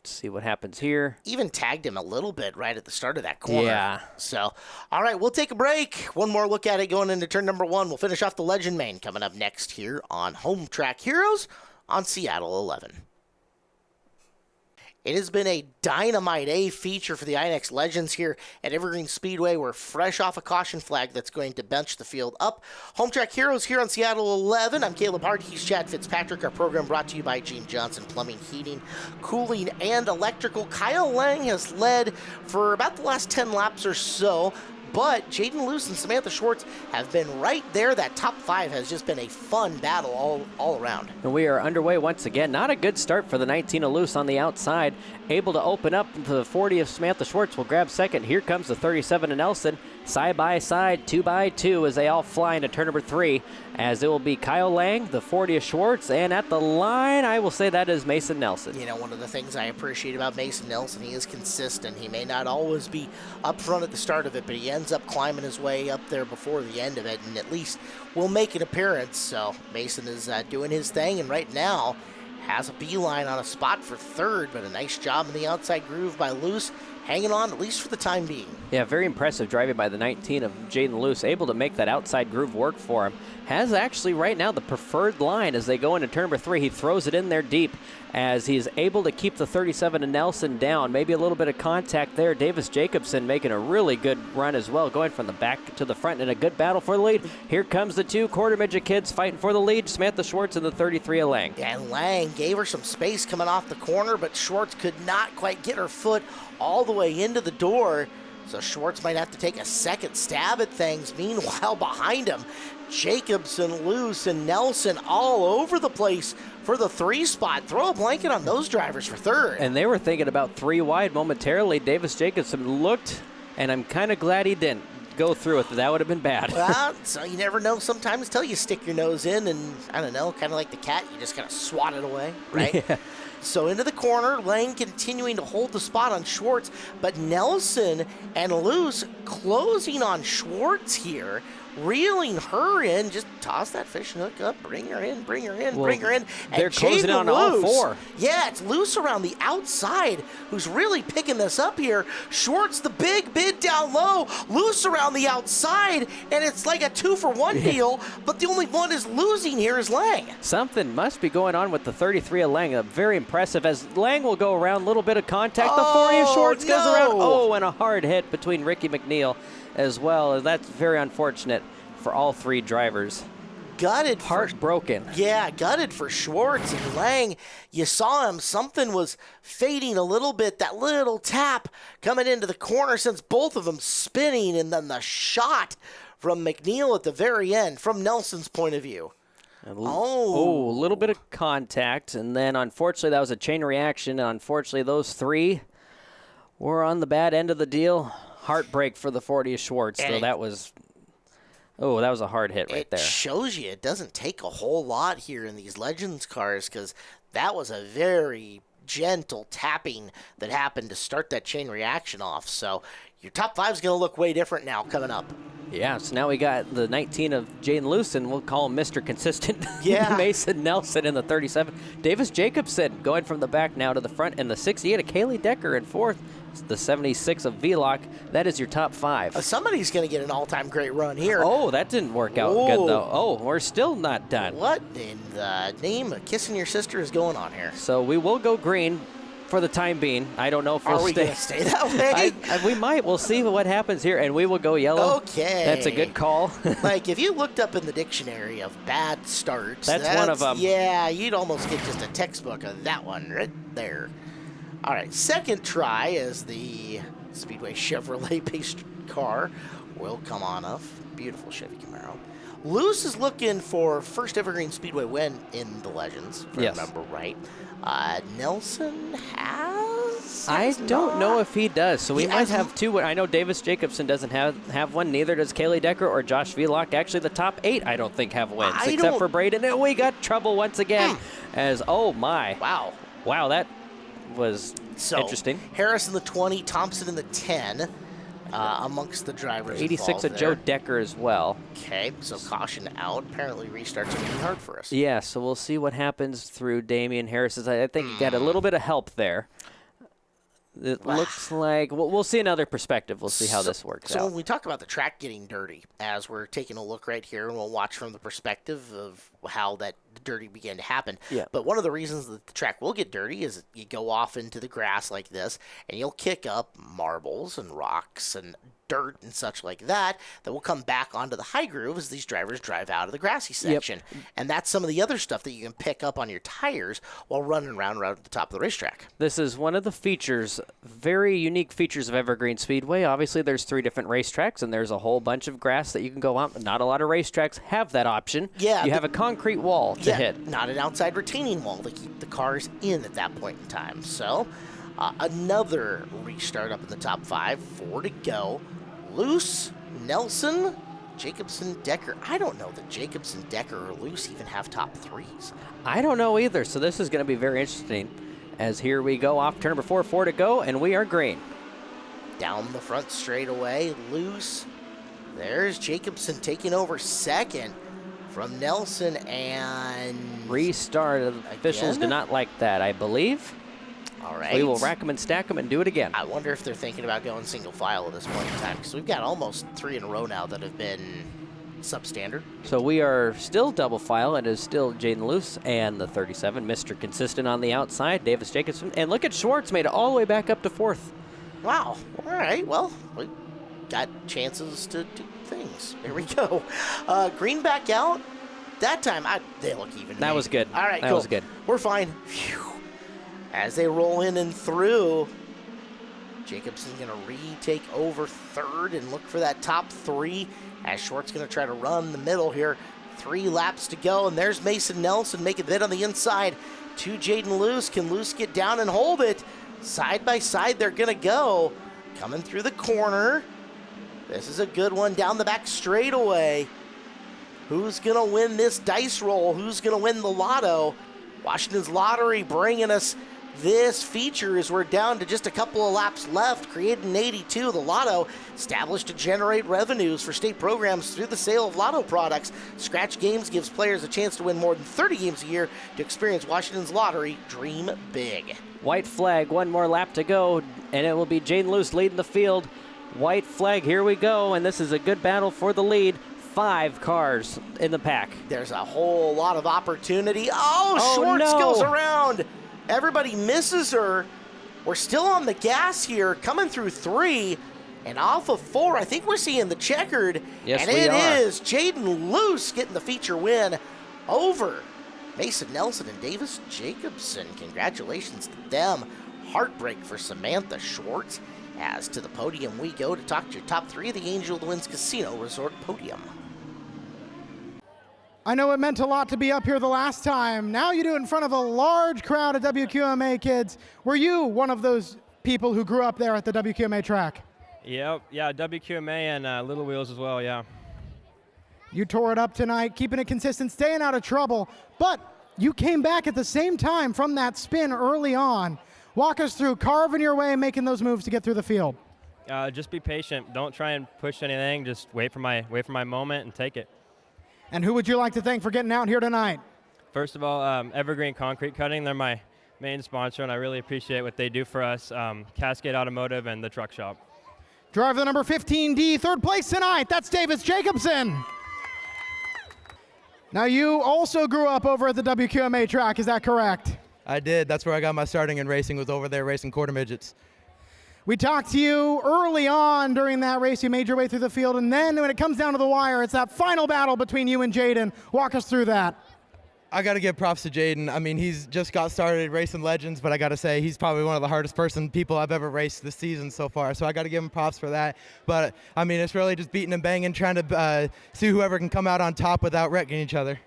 See what happens here. Even tagged him a little bit right at the start of that corner. Yeah. So, all right, we'll take a break. One more look at it going into turn number 1. We'll finish off the Legend Main coming up next here on Home Track Heroes on Seattle 11. It has been a dynamite A feature for the INX Legends here at Evergreen Speedway. We're fresh off a caution flag that's going to bench the field up. Home Track Heroes here on Seattle 11. I'm Caleb Hart. He's Chad Fitzpatrick. Our program brought to you by Gene Johnson Plumbing, Heating, Cooling, and Electrical. Kyle Lang has led for about the last 10 laps or so. But Jaden Luce and Samantha Schwartz have been right there. That top 5 has just been a fun battle all around. And we are underway once again. Not a good start for the 19 of Luce on the outside. Able to open up the 40 of Samantha Schwartz will grab second. Here comes the 37 of Nelson. Side by side, 2 by 2 as they all fly into turn number 3. As it will be Kyle Lang, the 40 of Schwartz, and at the line, I will say that is Mason Nelson. You know, one of the things I appreciate about Mason Nelson, he is consistent. He may not always be up front at the start of it, but he ends up climbing his way up there before the end of it, and at least will make an appearance. So Mason is doing his thing, and right now has a beeline on a spot for third, but a nice job in the outside groove by Luce, hanging on at least for the time being. Yeah, very impressive driving by the 19 of Jaden Luce, able to make that outside groove work for him. Has actually right now the preferred line as they go into turn number 3. He throws it in there deep as he's able to keep the 37 of Nelson down. Maybe a little bit of contact there. Davis Jacobson making a really good run as well, going from the back to the front in a good battle for the lead. Here comes the 2 quarter midget kids fighting for the lead. Samantha Schwartz and the 33 of Lang. And Lang gave her some space coming off the corner, but Schwartz could not quite get her foot all the way into the door. So Schwartz might have to take a second stab at things. Meanwhile, behind him, Jacobson, Luce, and Nelson all over the place for the 3 spot. Throw a blanket on those drivers for third. And they were thinking about 3 wide momentarily. Davis Jacobson looked, and I'm kind of glad he didn't go through with it. That would have been bad. Well, so you never know sometimes till you stick your nose in and, I don't know, kind of like the cat, you just kind of swat it away, right? Yeah. So into the corner, Lang continuing to hold the spot on Schwartz, but Nelson and Luce closing on Schwartz here, reeling her in. Just toss that fishing hook up, bring her in, bring her in, Well, bring her in. they're And closing Jaden on all Luce, 4. Yeah, it's Luce around the outside who's really picking this up here. Schwartz, the big bid down low, Luce around the outside, and it's like a 2-for-1 deal, but the only one is losing here is Lang. Something must be going on with the 33 of Lang. Very impressive as Lang will go around. A little bit of contact. The 40 of Schwartz goes around. Oh, and a hard hit between Ricky McNeil as well. That's very unfortunate for all 3 drivers. Gutted. Heartbroken. Yeah, gutted for Schwartz and Lang. You saw him. Something was fading a little bit. That little tap coming into the corner sends both of them spinning, and then the shot from McNeil at the very end from Nelson's point of view. A little bit of contact, and then unfortunately that was a chain reaction, and unfortunately those 3 were on the bad end of the deal. Heartbreak for the 40 of Schwartz, so that was a hard hit right there. It shows you it doesn't take a whole lot here in these Legends cars, because that was a very gentle tapping that happened to start that chain reaction off. So your top 5 is going to look way different now coming up. Yeah, so now we got the 19 of Jaden Luce, and we'll call him Mr. Consistent. Yeah. Mason Nelson in the 37. Davis Jacobson going from the back now to the front in the 68 of Kaylee Decker in fourth. It's the 76 of Vlock. That is your top 5. Somebody's going to get an all-time great run here. Oh, that didn't work out good, though. Oh, we're still not done. What in the name of kissing your sister is going on here? So we will go green for the time being. I don't know if we'll Are we stay. going to stay that way? We might. We'll see what happens here, and we will go yellow. Okay. That's a good call. Like, if you looked up in the dictionary of bad starts, That's one of them. Yeah, you'd almost get just a textbook of that one right there. All right, second try as the Speedway Chevrolet-based car will come on off. Beautiful Chevy Camaro. Luce is looking for first Evergreen Speedway win in the Legends, if I remember right. Nelson has? I don't know if he does, so we He might has- have 2. I know Davis Jacobson doesn't have one, neither does Kaylee Decker or Josh Vlock. Actually, the top 8 I don't think have wins, except for Braden. And we got trouble once again as, oh my. Wow, that was interesting. Harris in the 20, Thompson in the 10 amongst the drivers 86 of there. Joe Decker as well. Okay, so caution out. Apparently restarts are getting hard for us. Yeah, so we'll see what happens through Damian Harris's. I think he got a little bit of help there. It looks like we'll see another perspective. We'll see how this works So out. when we talk about the track getting dirty, as we're taking a look right here, and we'll watch from the perspective of how that dirty began to happen. Yeah. But one of the reasons that the track will get dirty is you go off into the grass like this, and you'll kick up marbles and rocks and dirt and such like that will come back onto the high groove as these drivers drive out of the grassy section. And that's some of the other stuff that you can pick up on your tires while running around at the top of the racetrack. This is one of the features, very unique features of Evergreen Speedway. Obviously, there's 3 different racetracks, and there's a whole bunch of grass that you can go on. Not a lot of racetracks have that option. Yeah, you have a concrete wall to hit. Not an outside retaining wall to keep the cars in at that point in time. So another restart up in the top 5, 4 to go. Luce, Nelson, Jacobson, Decker. I don't know that Jacobson, Decker, or Luce even have top 3s. I don't know either, so this is going to be very interesting. As here we go off turn number 4, 4 to go, and we are green. Down the front straightaway, Luce. There's Jacobson taking over second from Nelson, and Restart. Officials do not like that, I believe. All right. We will rack them and stack them and do it again. I wonder if they're thinking about going single file at this point in time, because we've got almost 3 in a row now that have been substandard. So we are still double file. It is still Jaden Luce and the 37, Mr. Consistent on the outside, Davis Jacobson. And look at Schwartz, made it all the way back up to 4th. Wow. All right. Well, we got chances to do things. Here we go. Green back out. That time, they look even. That was good. All right, that cool. was good. We're fine. Phew. As they roll in and through, Jacobson's going to retake over third and look for that top 3. As Short's going to try to run the middle here. 3 laps to go, and there's Mason Nelson making it on the inside to Jaden Luce. Can Luce get down and hold it? Side by side, they're going to go. Coming through the corner. This is a good one down the back straightaway. Who's going to win this dice roll? Who's going to win the lotto? Washington's Lottery bringing us this feature as we're down to just a couple of laps left, created in 82. The lotto established to generate revenues for state programs through the sale of lotto products. Scratch Games gives players a chance to win more than 30 games a year to experience Washington's Lottery. Dream big. White flag, 1 more lap to go, and it will be Jaden Luce leading the field. White flag, here we go, and this is a good battle for the lead. 5 cars in the pack. There's a whole lot of opportunity. Oh, Schwartz goes around. Everybody misses her. We're still on the gas here, coming through 3 and off of 4. I think we're seeing the checkered. Yes, and we are. it is Jaden Luce getting the feature win over Mason Nelson and Davis Jacobson. Congratulations to them. Heartbreak for Samantha Schwartz. As to the podium we go to talk to your top 3 of the Angel of the Winds Casino Resort Podium. I know it meant a lot to be up here the last time. Now you do it in front of a large crowd of WQMA kids. Were you one of those people who grew up there at the WQMA track? Yep, yeah, WQMA and Little Wheels as well, yeah. You tore it up tonight, keeping it consistent, staying out of trouble, but you came back at the same time from that spin early on. Walk us through carving your way, making those moves to get through the field. Just be patient. Don't try and push anything. Just wait for my moment and take it. And who would you like to thank for getting out here tonight? First of all, Evergreen Concrete Cutting. They're my main sponsor, and I really appreciate what they do for us. Cascade Automotive and the Truck Shop. Driver number 15D, third place tonight. That's Davis Jacobson. Now you also grew up over at the WQMA track, is that correct? I did. That's where I got my starting in racing, was over there racing quarter midgets. We talked to you early on during that race. You made your way through the field, and then when it comes down to the wire, it's that final battle between you and Jaden. Walk us through that. I got to give props to Jaden. I mean, he's just got started racing Legends, but I got to say he's probably one of the hardest people I've ever raced this season so far. So I got to give him props for that. But I mean, it's really just beating and banging, trying to see whoever can come out on top without wrecking each other.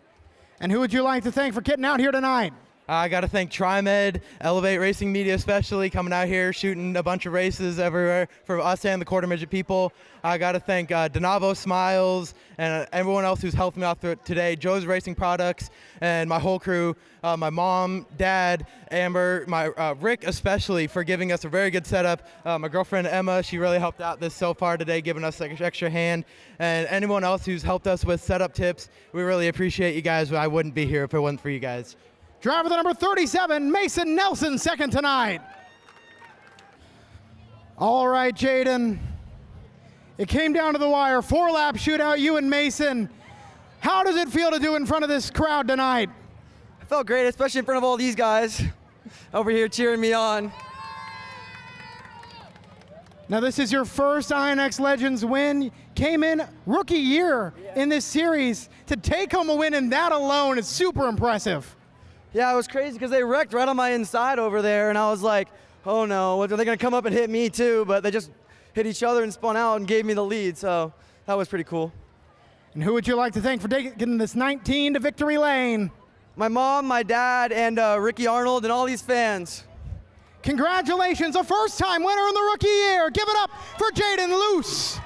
And who would you like to thank for getting out here tonight? I got to thank TriMed, Elevate Racing Media especially, coming out here, shooting a bunch of races everywhere for us and the quarter midget people. I got to thank Donavo Smiles and everyone else who's helped me out through it today, Joe's Racing Products, and my whole crew, my mom, dad, Amber, my Rick especially for giving us a very good setup. My girlfriend Emma, she really helped out this so far today, giving us an extra hand. And anyone else who's helped us with setup tips, we really appreciate you guys. I wouldn't be here if it wasn't for you guys. Driver the number 37, Mason Nelson, second tonight. All right, Jaden. It came down to the wire, 4-lap shootout, you and Mason. How does it feel to do in front of this crowd tonight? I felt great, especially in front of all these guys over here cheering me on. Now this is your first INX Legends win. Came in rookie year in this series. To take home a win in that alone is super impressive. Yeah, it was crazy because they wrecked right on my inside over there, and I was like, oh no, are they going to come up and hit me too? But they just hit each other and spun out and gave me the lead, so that was pretty cool. And who would you like to thank for getting this 19 to victory lane? My mom, my dad, and Ricky Arnold, and all these fans. Congratulations, a first-time winner in the rookie year. Give it up for Jaden Luce.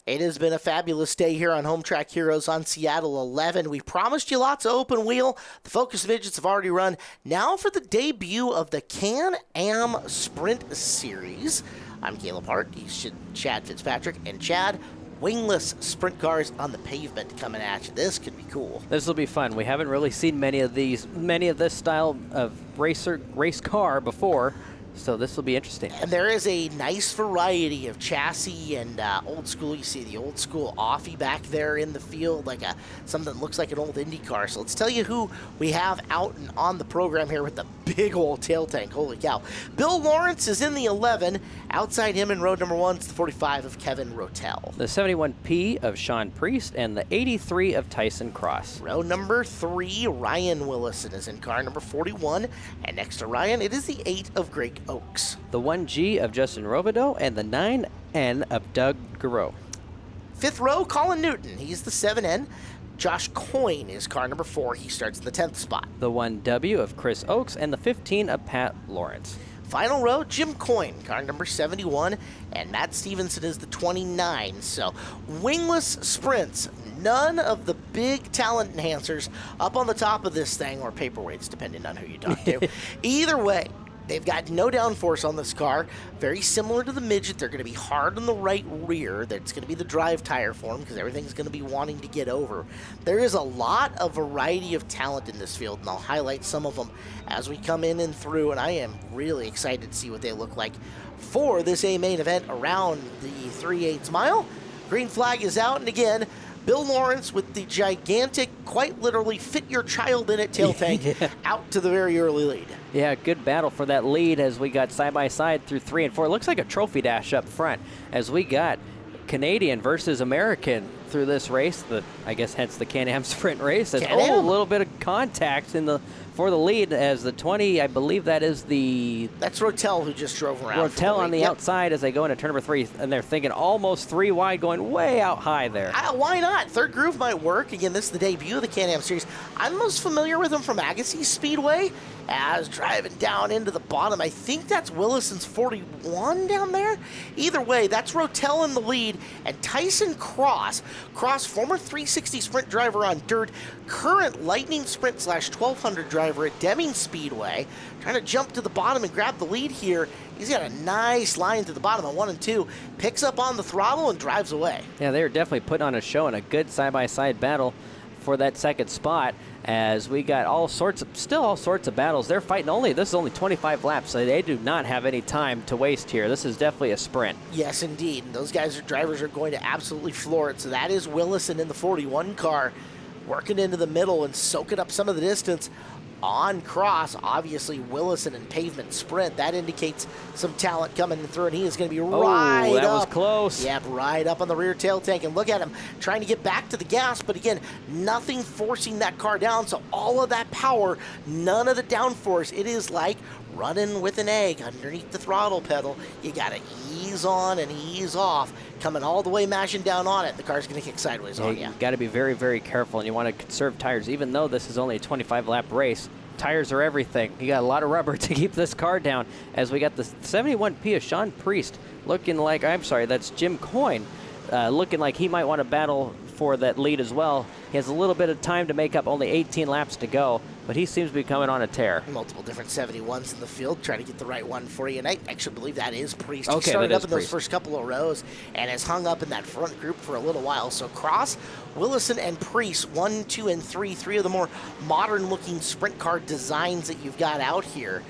It has been a fabulous day here on Home Track Heroes on Seattle 11. We promised you lots of open wheel. The Focus Midgets have already run. Now for the debut of the Can-Am Sprint Series. I'm Caleb Hart. He's Chad Fitzpatrick. And Chad, wingless sprint cars on the pavement coming at you. This could be cool. This will be fun. We haven't really seen many of this style of race car before. So this will be interesting. And there is a nice variety of chassis and old school. You see the old school Offie back there in the field, like something that looks like an old Indy car. So let's tell you who we have out and on the program here with the big old tail tank. Holy cow. Bill Lawrence is in the 11. Outside him in row number 1, it's the 45 of Kevin Rotel. The 71P of Sean Priest and the 83 of Tyson Cross. Row number 3, Ryan Willison is in car number 41. And next to Ryan, it is the 8 of Greg Oaks. The 1G of Justin Robideau and the 9N of Doug Garreau. 5th row, Colin Newton. He's the 7N. Josh Coyne is car number 4. He starts in the 10th spot. The 1W of Chris Oakes and the 15 of Pat Lawrence. Final row, Jim Coyne, car number 71, and Matt Stevenson is the 29. So, wingless sprints, none of the big talent enhancers up on the top of this thing, or paperweights, depending on who you talk to. Either way, they've got no downforce on this car. Very similar to the Midget. They're going to be hard on the right rear. That's going to be the drive tire for them because everything's going to be wanting to get over. There is a lot of variety of talent in this field, and I'll highlight some of them as we come in and through, and I am really excited to see what they look like for this A-main event around the 3/8 mile. Green flag is out, and again, Bill Lawrence with the gigantic, quite literally fit your child in it tail tank out to the very early lead. Yeah, good battle for that lead as we got side by side through 3 and 4. It looks like a trophy dash up front as we got Canadian versus American through this race. I guess hence the Can-Am sprint race. There's a little bit of contact for the lead as the 20, I believe that's Rotel who just drove around. Rotel on the outside as they go into turn number 3, and they're thinking almost 3 wide, going way out high there. Why not? Third groove might work. Again, this is the debut of the Can-Am series. I'm most familiar with them from Agassiz Speedway, as driving down into the bottom. I think that's Willison's 41 down there. Either way, that's Rotel in the lead, and Tyson Cross, former 360 sprint driver on dirt, current Lightning Sprint / 1200 driver at Deming Speedway, trying to jump to the bottom and grab the lead here. He's got a nice line to the bottom at 1 and 2, picks up on the throttle and drives away. Yeah, they were definitely putting on a show and a good side-by-side battle for that second spot, as we got all sorts of battles. They're fighting this is only 25 laps, so they do not have any time to waste here. This is definitely a sprint. Yes, indeed. And those drivers are going to absolutely floor it. So that is Willison in the 41 car, working into the middle and soaking up some of the distance on Cross. Obviously, Willison and pavement sprint. That indicates some talent coming through, and he is going to be right up. That was close. Yep, right up on the rear tail tank. And look at him trying to get back to the gas, but again, nothing forcing that car down. So all of that power, none of the downforce. It is like running with an egg underneath the throttle pedal. You got to ease on and ease off. Coming all the way mashing down on it, the car's going to kick sideways on you. You got to be very, very careful, and you want to conserve tires. Even though this is only a 25-lap race, tires are everything. You got a lot of rubber to keep this car down. As we got the 71P of Sean Priest looking like, that's Jim Coyne, looking like he might want to battle for that lead as well. He has a little bit of time to make up, only 18 laps to go, but he seems to be coming on a tear. Multiple different 71s in the field, trying to get the right one for you. And I actually believe that is Priest. Okay, he started up in Priest. those first couple of rows and has hung up in that front group for a little while. So Cross, Willison, and Priest, 1, 2, and 3 of the more modern-looking sprint car designs that you've got out here.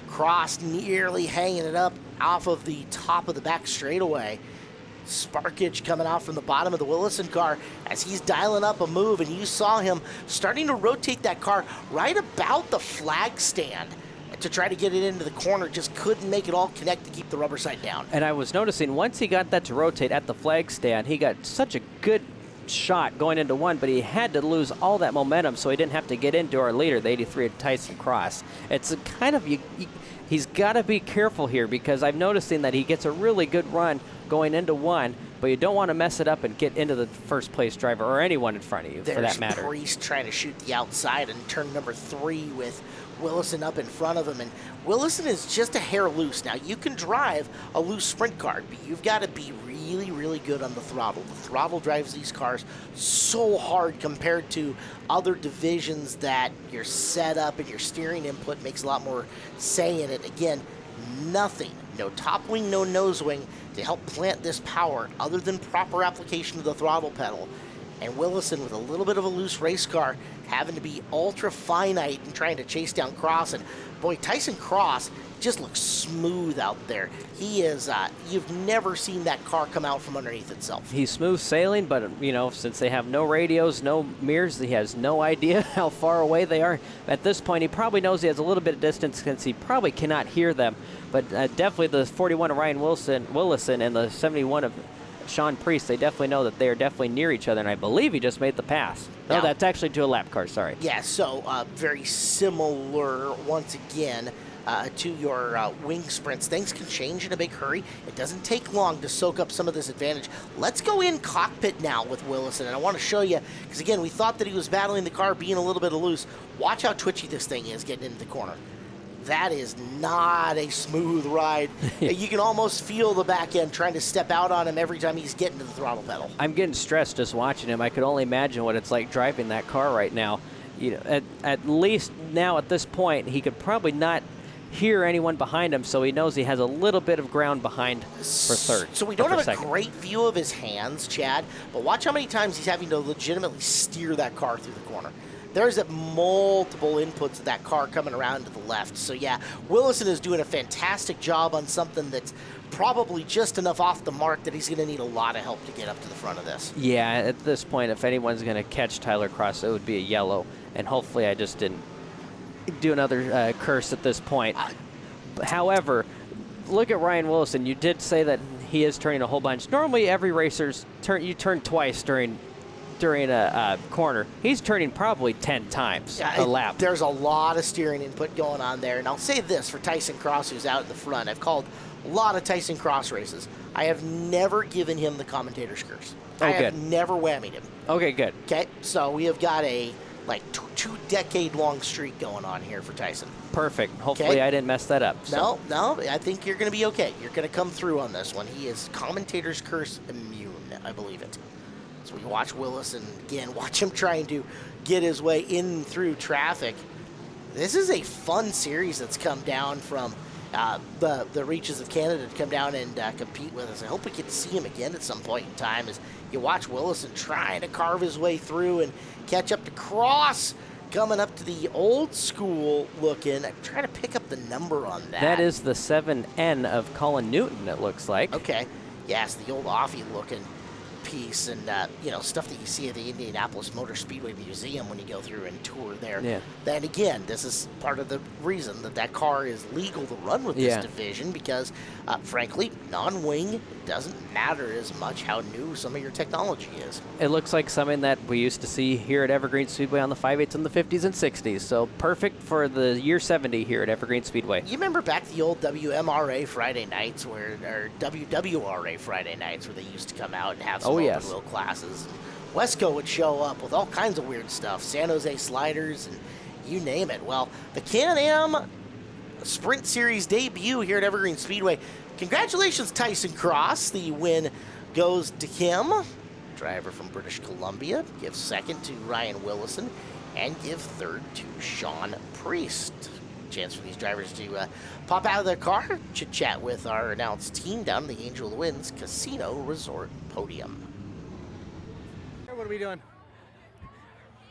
Cross nearly hanging it up off of the top of the back straightaway. Sparkage coming out from the bottom of the Willison car as he's dialing up a move, and you saw him starting to rotate that car right about the flag stand to try to get it into the corner. Just couldn't make it all connect to keep the rubber side down. And I was noticing once he got that to rotate at the flag stand, he got such a good shot going into one, but he had to lose all that momentum so he didn't have to get into our leader, the 83 of Tyson Cross. It's a kind of, he's got to be careful here, because I'm noticing that he gets a really good run going into one, but you don't want to mess it up and get into the first place driver or anyone in front of you, for that matter. There's Priest trying to shoot the outside in turn number 3 with Willison up in front of him, and Willison is just a hair loose. Now, you can drive a loose sprint car, but you've got to be really, really good on the throttle. The throttle drives these cars so hard compared to other divisions that your setup and your steering input makes a lot more say in it. Again, nothing, no top wing, no nose wing to help plant this power other than proper application of the throttle pedal. And Willison, with a little bit of a loose race car, having to be ultra finite and trying to chase down Cross. And boy, Tyson Cross just looks smooth out there. He is, you've never seen that car come out from underneath itself. He's smooth sailing, but since they have no radios, no mirrors, he has no idea how far away they are. At this point, he probably knows he has a little bit of distance since he probably cannot hear them. But definitely the 41 of Ryan Willison and the 71 of Sean Priest, they definitely know that they are definitely near each other, and I believe he just made the pass. No, that's actually to a lap car, sorry. Yeah, so very similar, once again, to your wing sprints. Things can change in a big hurry. It doesn't take long to soak up some of this advantage. Let's go in cockpit now with Willison, and I want to show you, because again, we thought that he was battling the car, being a little bit loose. Watch how twitchy this thing is getting into the corner. That is not a smooth ride. You can almost feel the back end trying to step out on him every time he's getting to the throttle pedal. I'm getting stressed just watching him. I could only imagine what it's like driving that car right now. At least now at this point, he could probably not hear anyone behind him, so he knows he has a little bit of ground behind for third. So we don't have a great view of his hands, Chad, but watch how many times he's having to legitimately steer that car through the corner. There's multiple inputs of that car coming around to the left. So yeah, Willison is doing a fantastic job on something that's probably just enough off the mark that he's going to need a lot of help to get up to the front of this. Yeah, at this point, if anyone's going to catch Tyler Cross, it would be a yellow. And hopefully I just didn't do another curse at this point. However, look at Ryan Willison. You did say that he is turning a whole bunch. Normally every racer's you turn twice during a corner. He's turning probably 10 times a lap. There's a lot of steering input going on there. And I'll say this for Tyson Cross, who's out at the front. I've called a lot of Tyson Cross races. I have never given him the commentator's curse. I have never whammied him. Okay, good. Okay, so we have got a 2-decade-long streak going on here for Tyson. Perfect. Hopefully I didn't mess that up. So. No, I think you're going to be okay. You're going to come through on this one. He is commentator's curse immune, I believe it. So we watch Willis and, again, watch him trying to get his way in through traffic. This is a fun series that's come down from the reaches of Canada to come down and compete with us. I hope we get to see him again at some point in time as you watch Willison trying to carve his way through and catch up to Cross, coming up to the old school looking. I'm trying to pick up the number on that. That is the 7N of Colin Newton, it looks like. Okay. Yes, the old offie looking piece and stuff that you see at the Indianapolis Motor Speedway Museum when you go through and tour there. Yeah. Then again, this is part of the reason that car is legal to run with this division because, frankly, non-wing doesn't matter as much how new some of your technology is. It looks like something that we used to see here at Evergreen Speedway on the 5/8s in the 50s and 60s. So perfect for the year 70 here at Evergreen Speedway. You remember back the old WMRA Friday nights or WWRA Friday nights where they used to come out and have some open wheel classes. Wesco would show up with all kinds of weird stuff, San Jose sliders and you name it. Well, the Can-Am Sprint Series debut here at Evergreen Speedway. Congratulations, Tyson Cross. The win goes to him. Driver from British Columbia. Give second to Ryan Willison and give third to Sean Priest. Chance for these drivers to pop out of their car, chit-chat with our announced team down in the Angel of the Winds Casino Resort Podium. What are we doing?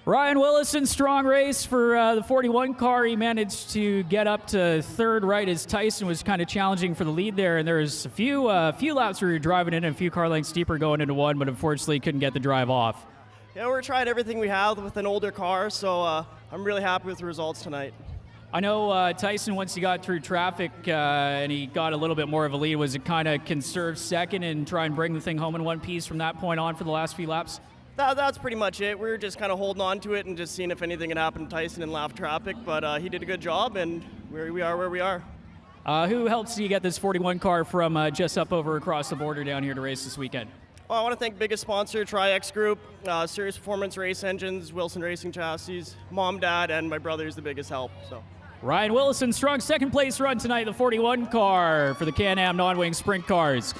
Ryan Willison, strong race for the 41 car. He managed to get up to third right as Tyson was kind of challenging for the lead there. And there was a few laps where you were driving in and a few car lengths deeper going into one, but unfortunately couldn't get the drive off. Yeah, we're trying everything we have with an older car, so I'm really happy with the results tonight. I know Tyson, once he got through traffic and he got a little bit more of a lead, was it kind of conserve second and try and bring the thing home in one piece from that point on for the last few laps? That's pretty much it. We were just kind of holding on to it and just seeing if anything had happened to Tyson in lap traffic, but he did a good job, and we are where we are. Who helps you get this 41 car from just up over across the border down here to race this weekend? Well, I want to thank biggest sponsor, Tri-X Group, Serious Performance Race Engines, Wilson Racing Chassis, Mom, Dad, and my brother is the biggest help. So. Ryan Willison, strong second place run tonight, the 41 car for the Can-Am non-wing sprint cars.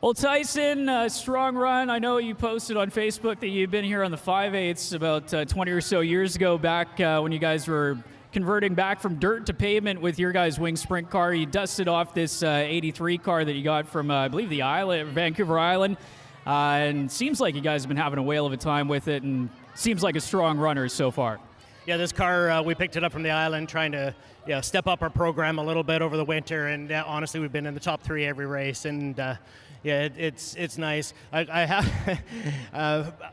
Well, Tyson, strong run. I know you posted on Facebook that you've been here on the 5/8s about 20 or so years ago, back when you guys were converting back from dirt to pavement with your guys' wing sprint car. You dusted off this 83 car that you got from, I believe, the island, Vancouver Island, and seems like you guys have been having a whale of a time with it, and seems like a strong runner so far. Yeah, this car, we picked it up from the island, trying to step up our program a little bit over the winter, and honestly, we've been in the top 3 every race, and it's nice. I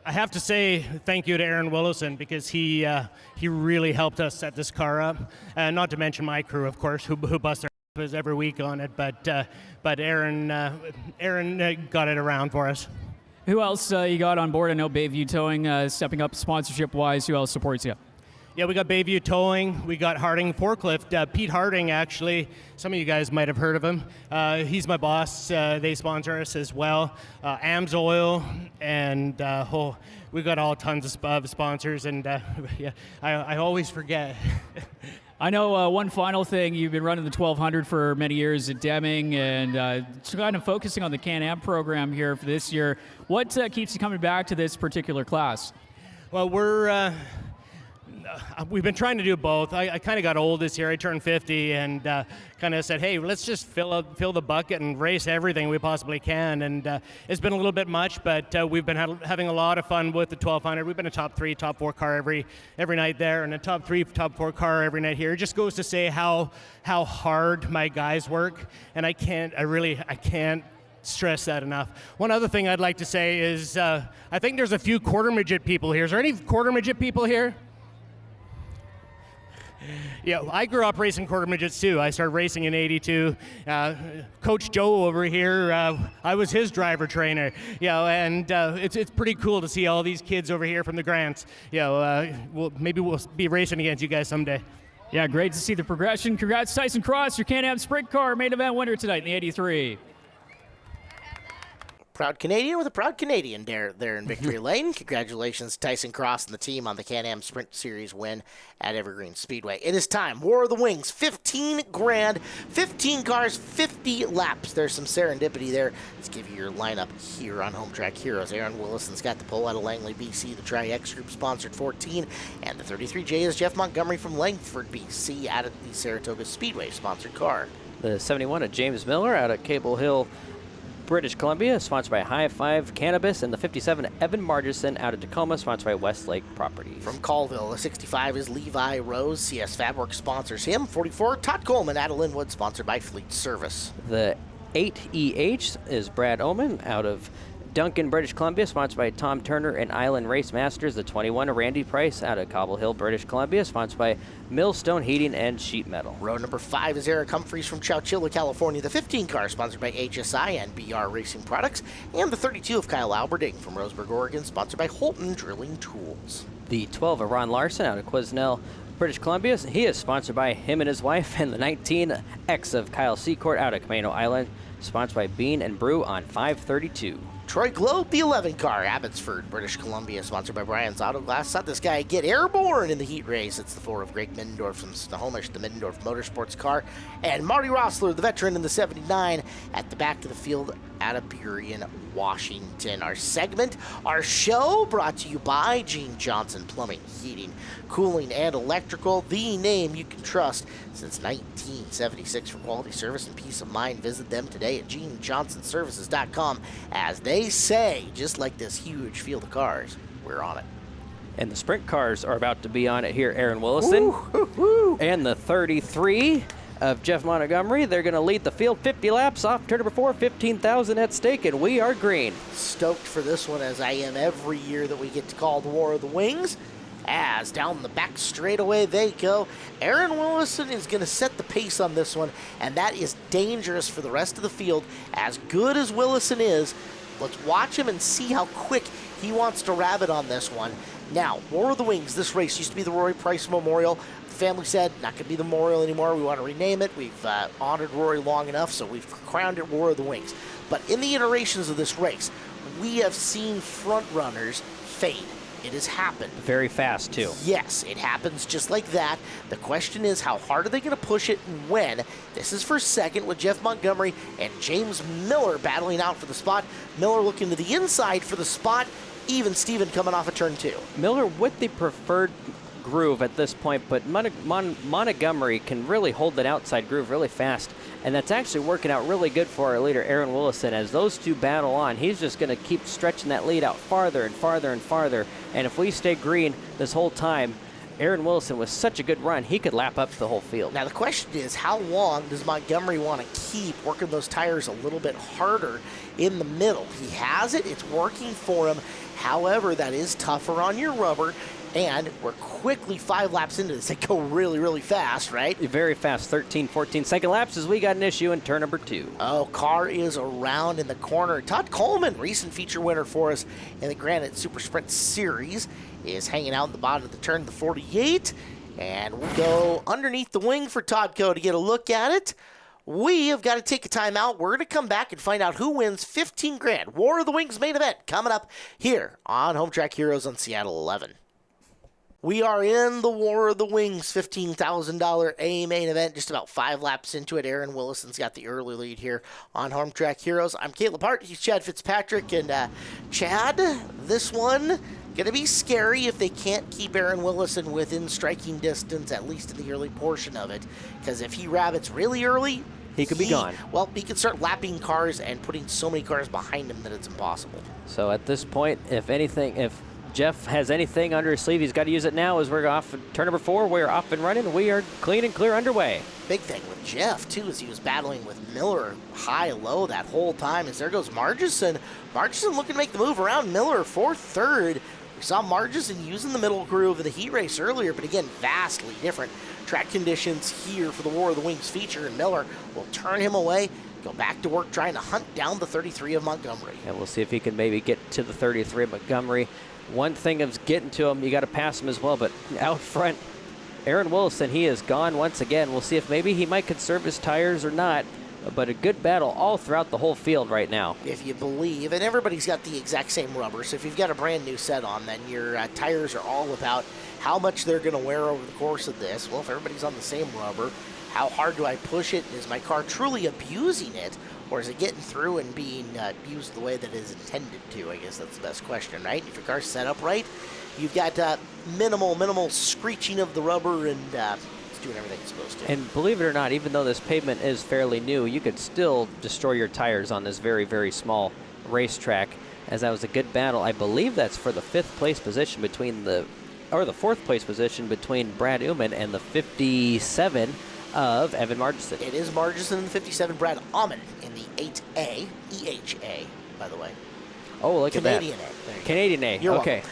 have to say thank you to Aaron Willison because he really helped us set this car up, not to mention my crew, of course, who bust their asses every week on it, but Aaron got it around for us. Who else you got on board? I know Bayview Towing stepping up sponsorship-wise. Who else supports you? Yeah, we got Bayview Towing, we got Harding Forklift. Pete Harding, actually, some of you guys might have heard of him. He's my boss. They sponsor us as well. AMS Oil, and we got all tons of sponsors, and I always forget. I know one final thing, you've been running the 1200 for many years at Deming, and kind of focusing on the Can-Am program here for this year. What keeps you coming back to this particular class? Well, we've been trying to do both. I kind of got old this year. I turned 50 and kind of said, hey, let's just fill the bucket and race everything we possibly can. And it's been a little bit much, but we've been having a lot of fun with the 1200. We've been a top 3, top 4 car every night there, and a top 3, top 4 car every night here. It just goes to say how hard my guys work, and I can't stress that enough. One other thing I'd like to say is I think there's a few quarter midget people here. Is there any quarter midget people here? Yeah, I grew up racing quarter midgets too. I started racing in '82. Coach Joe over here, I was his driver trainer. And it's pretty cool to see all these kids over here from the Grants. Maybe we'll be racing against you guys someday. Yeah, great to see the progression. Congrats, Tyson Cross, your Can-Am sprint car main event winner tonight in the '83. proud Canadian with a proud Canadian there in victory lane. Congratulations, Tyson Cross and the team on the Can-Am Sprint Series win at Evergreen Speedway. It is time. War of the Wings, 15 grand, 15 cars, 50 laps. There's some serendipity there. Let's give you your lineup here on Home Track Heroes. Aaron Willison's got the pole out of Langley, BC. The Tri-X Group sponsored 14. And the 33J is Jeff Montgomery from Langford, BC, out of the Saratoga Speedway sponsored car. The 71 of James Miller out at Cable Hill, British Columbia, sponsored by High Five Cannabis, and the 57 Evan Margison out of Tacoma, sponsored by Westlake Properties. From Colville, the 65 is Levi Rose. CS Fabworks sponsors him. 44, Todd Coleman out of Linwood, sponsored by Fleet Service. The 8EH is Brad Oman out of Duncan, British Columbia, sponsored by Tom Turner and Island Race Masters. The 21 of Randy Price out of Cobble Hill, British Columbia, sponsored by Millstone Heating and Sheet Metal. Row number 5 is Eric Humphreys from Chowchilla, California. The 15 car sponsored by HSI and BR Racing Products. And the 32 of Kyle Alberding from Roseburg, Oregon, sponsored by Holton Drilling Tools. The 12 of Ron Larson out of Quesnel, British Columbia. He is sponsored by him and his wife. And the 19X of Kyle Seacourt out of Camano Island, sponsored by Bean and Brew on 532. Troy Globe, the 11 car, Abbotsford, British Columbia, sponsored by Brian's Auto Glass. Saw this guy get airborne in the heat race. It's the 4 of Greg Middendorf from Snohomish, the Middendorf Motorsports car. And Marty Rossler, the veteran in the 79, at the back of the field out of Burien, Washington. Our segment, our show, brought to you by Gene Johnson Plumbing, Heating, Cooling, and Electrical. The name you can trust since 1976 for quality service and peace of mind. Visit them today at GeneJohnsonServices.com. As they say, just like this huge field of cars, we're on it. And the sprint cars are about to be on it here, Aaron Willison. And the 33 of Jeff Montgomery. They're going to lead the field 50 laps off turn number 4, 15,000 at stake, and we are green. Stoked for this one, as I am every year that we get to call the War of the Wings. As down the back straightaway they go. Aaron Willison is going to set the pace on this one, and that is dangerous for the rest of the field. As good as Willison is, let's watch him and see how quick he wants to rabbit on this one. Now, War of the Wings, this race used to be the Rory Price Memorial. The family said, not going to be the memorial anymore. We want to rename it. We've honored Rory long enough, so we've crowned it War of the Wings. But in the iterations of this race, we have seen front runners fade. It has happened. Very fast, too. Yes, it happens just like that. The question is, how hard are they going to push it and when? This is for second with Jeff Montgomery and James Miller battling out for the spot. Miller looking to the inside for the spot. Even Steven coming off of turn 2. Miller with the preferred groove at this point, but Montgomery can really hold that outside groove really fast, and that's actually working out really good for our leader, Aaron Willison. As those two battle on, he's just going to keep stretching that lead out farther and farther and farther, and if we stay green this whole time, Aaron Willison, with such a good run, he could lap up the whole field. Now the question is, how long does Montgomery want to keep working those tires a little bit harder in the middle? He has it, it's working for him. However, that is tougher on your rubber, and we're quickly 5 laps into this. They go really, really fast, right? Very fast, 13, 14 second laps as we got an issue in turn number 2. Oh, car is around in the corner. Todd Coleman, recent feature winner for us in the Granite Super Sprint Series, is hanging out in the bottom of the turn, the 48. And we'll go underneath the wing for Toddco to get a look at it. We have got to take a timeout. We're going to come back and find out who wins 15 grand. War of the Wings main event coming up here on Home Track Heroes on Seattle 11. We are in the War of the Wings $15,000 A main event, just about 5 laps into it. Aaron Willison's got the early lead here on Home Track Heroes. I'm Caleb Hart. He's Chad Fitzpatrick. And Chad, this one going to be scary if they can't keep Aaron Willison within striking distance, at least in the early portion of it. Because if he rabbits really early, he could be gone. Well, he could start lapping cars and putting so many cars behind him that it's impossible. So at this point, if Jeff has anything under his sleeve, he's got to use it now. As we're off turn number 4, we're off and running. We are clean and clear underway. Big thing with Jeff, too, is he was battling with Miller high-low that whole time. As there goes Margison. Margison looking to make the move around Miller for third. We saw Margison using the middle groove of the heat race earlier, but again, vastly different track conditions here for the War of the Wings feature, and Miller will turn him away, go back to work trying to hunt down the 33 of Montgomery. And we'll see if he can maybe get to the 33 of Montgomery. One thing of getting to him, you got to pass him as well, but out front, Aaron Willison, he is gone once again. We'll see if maybe he might conserve his tires or not. but a good battle all throughout the whole field right now. If you believe, and everybody's got the exact same rubber, so if you've got a brand new set on, then your tires are all about how much they're going to wear over the course of this. Well, if everybody's on the same rubber, how hard do I push it? Is my car truly abusing it, or is it getting through and being used the way that it is intended to? I guess that's the best question, right? If your car's set up right, you've got minimal screeching of the rubber, and it's doing everything it's supposed to. And believe it or not, even though this pavement is fairly new, you could still destroy your tires on this very, very small racetrack, as that was a good battle. I believe that's for the 5th place position between the 4th place position between Brad Uman and the 57 of Evan Margison. It is Margison in the 57, Brad Uman in the 8A, EHA, by the way. Oh, look at that. Canadian A. Canadian A, You're okay.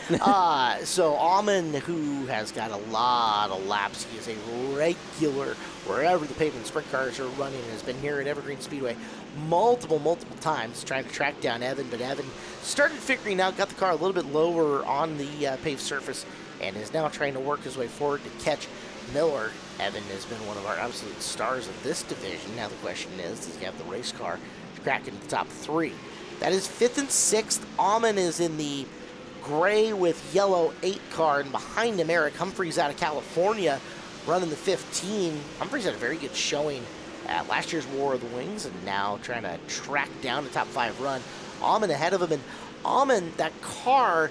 So Uman, who has got a lot of laps, he is a regular wherever the pavement sprint cars are running, has been here at Evergreen Speedway multiple times trying to track down Evan, but Evan started figuring out, got the car a little bit lower on the paved surface, and is now trying to work his way forward to catch Miller. Evan has been one of our absolute stars of this division. Now the question is, does he have the race car to crack into the top 3? That is 5th and 6th. Uman is in the gray with yellow 8 car, and behind him, Eric Humphreys out of California running the 15. Humphreys had a very good showing at last year's War of the Wings, and now trying to track down the top 5 run. Uman ahead of him, and Uman, that car,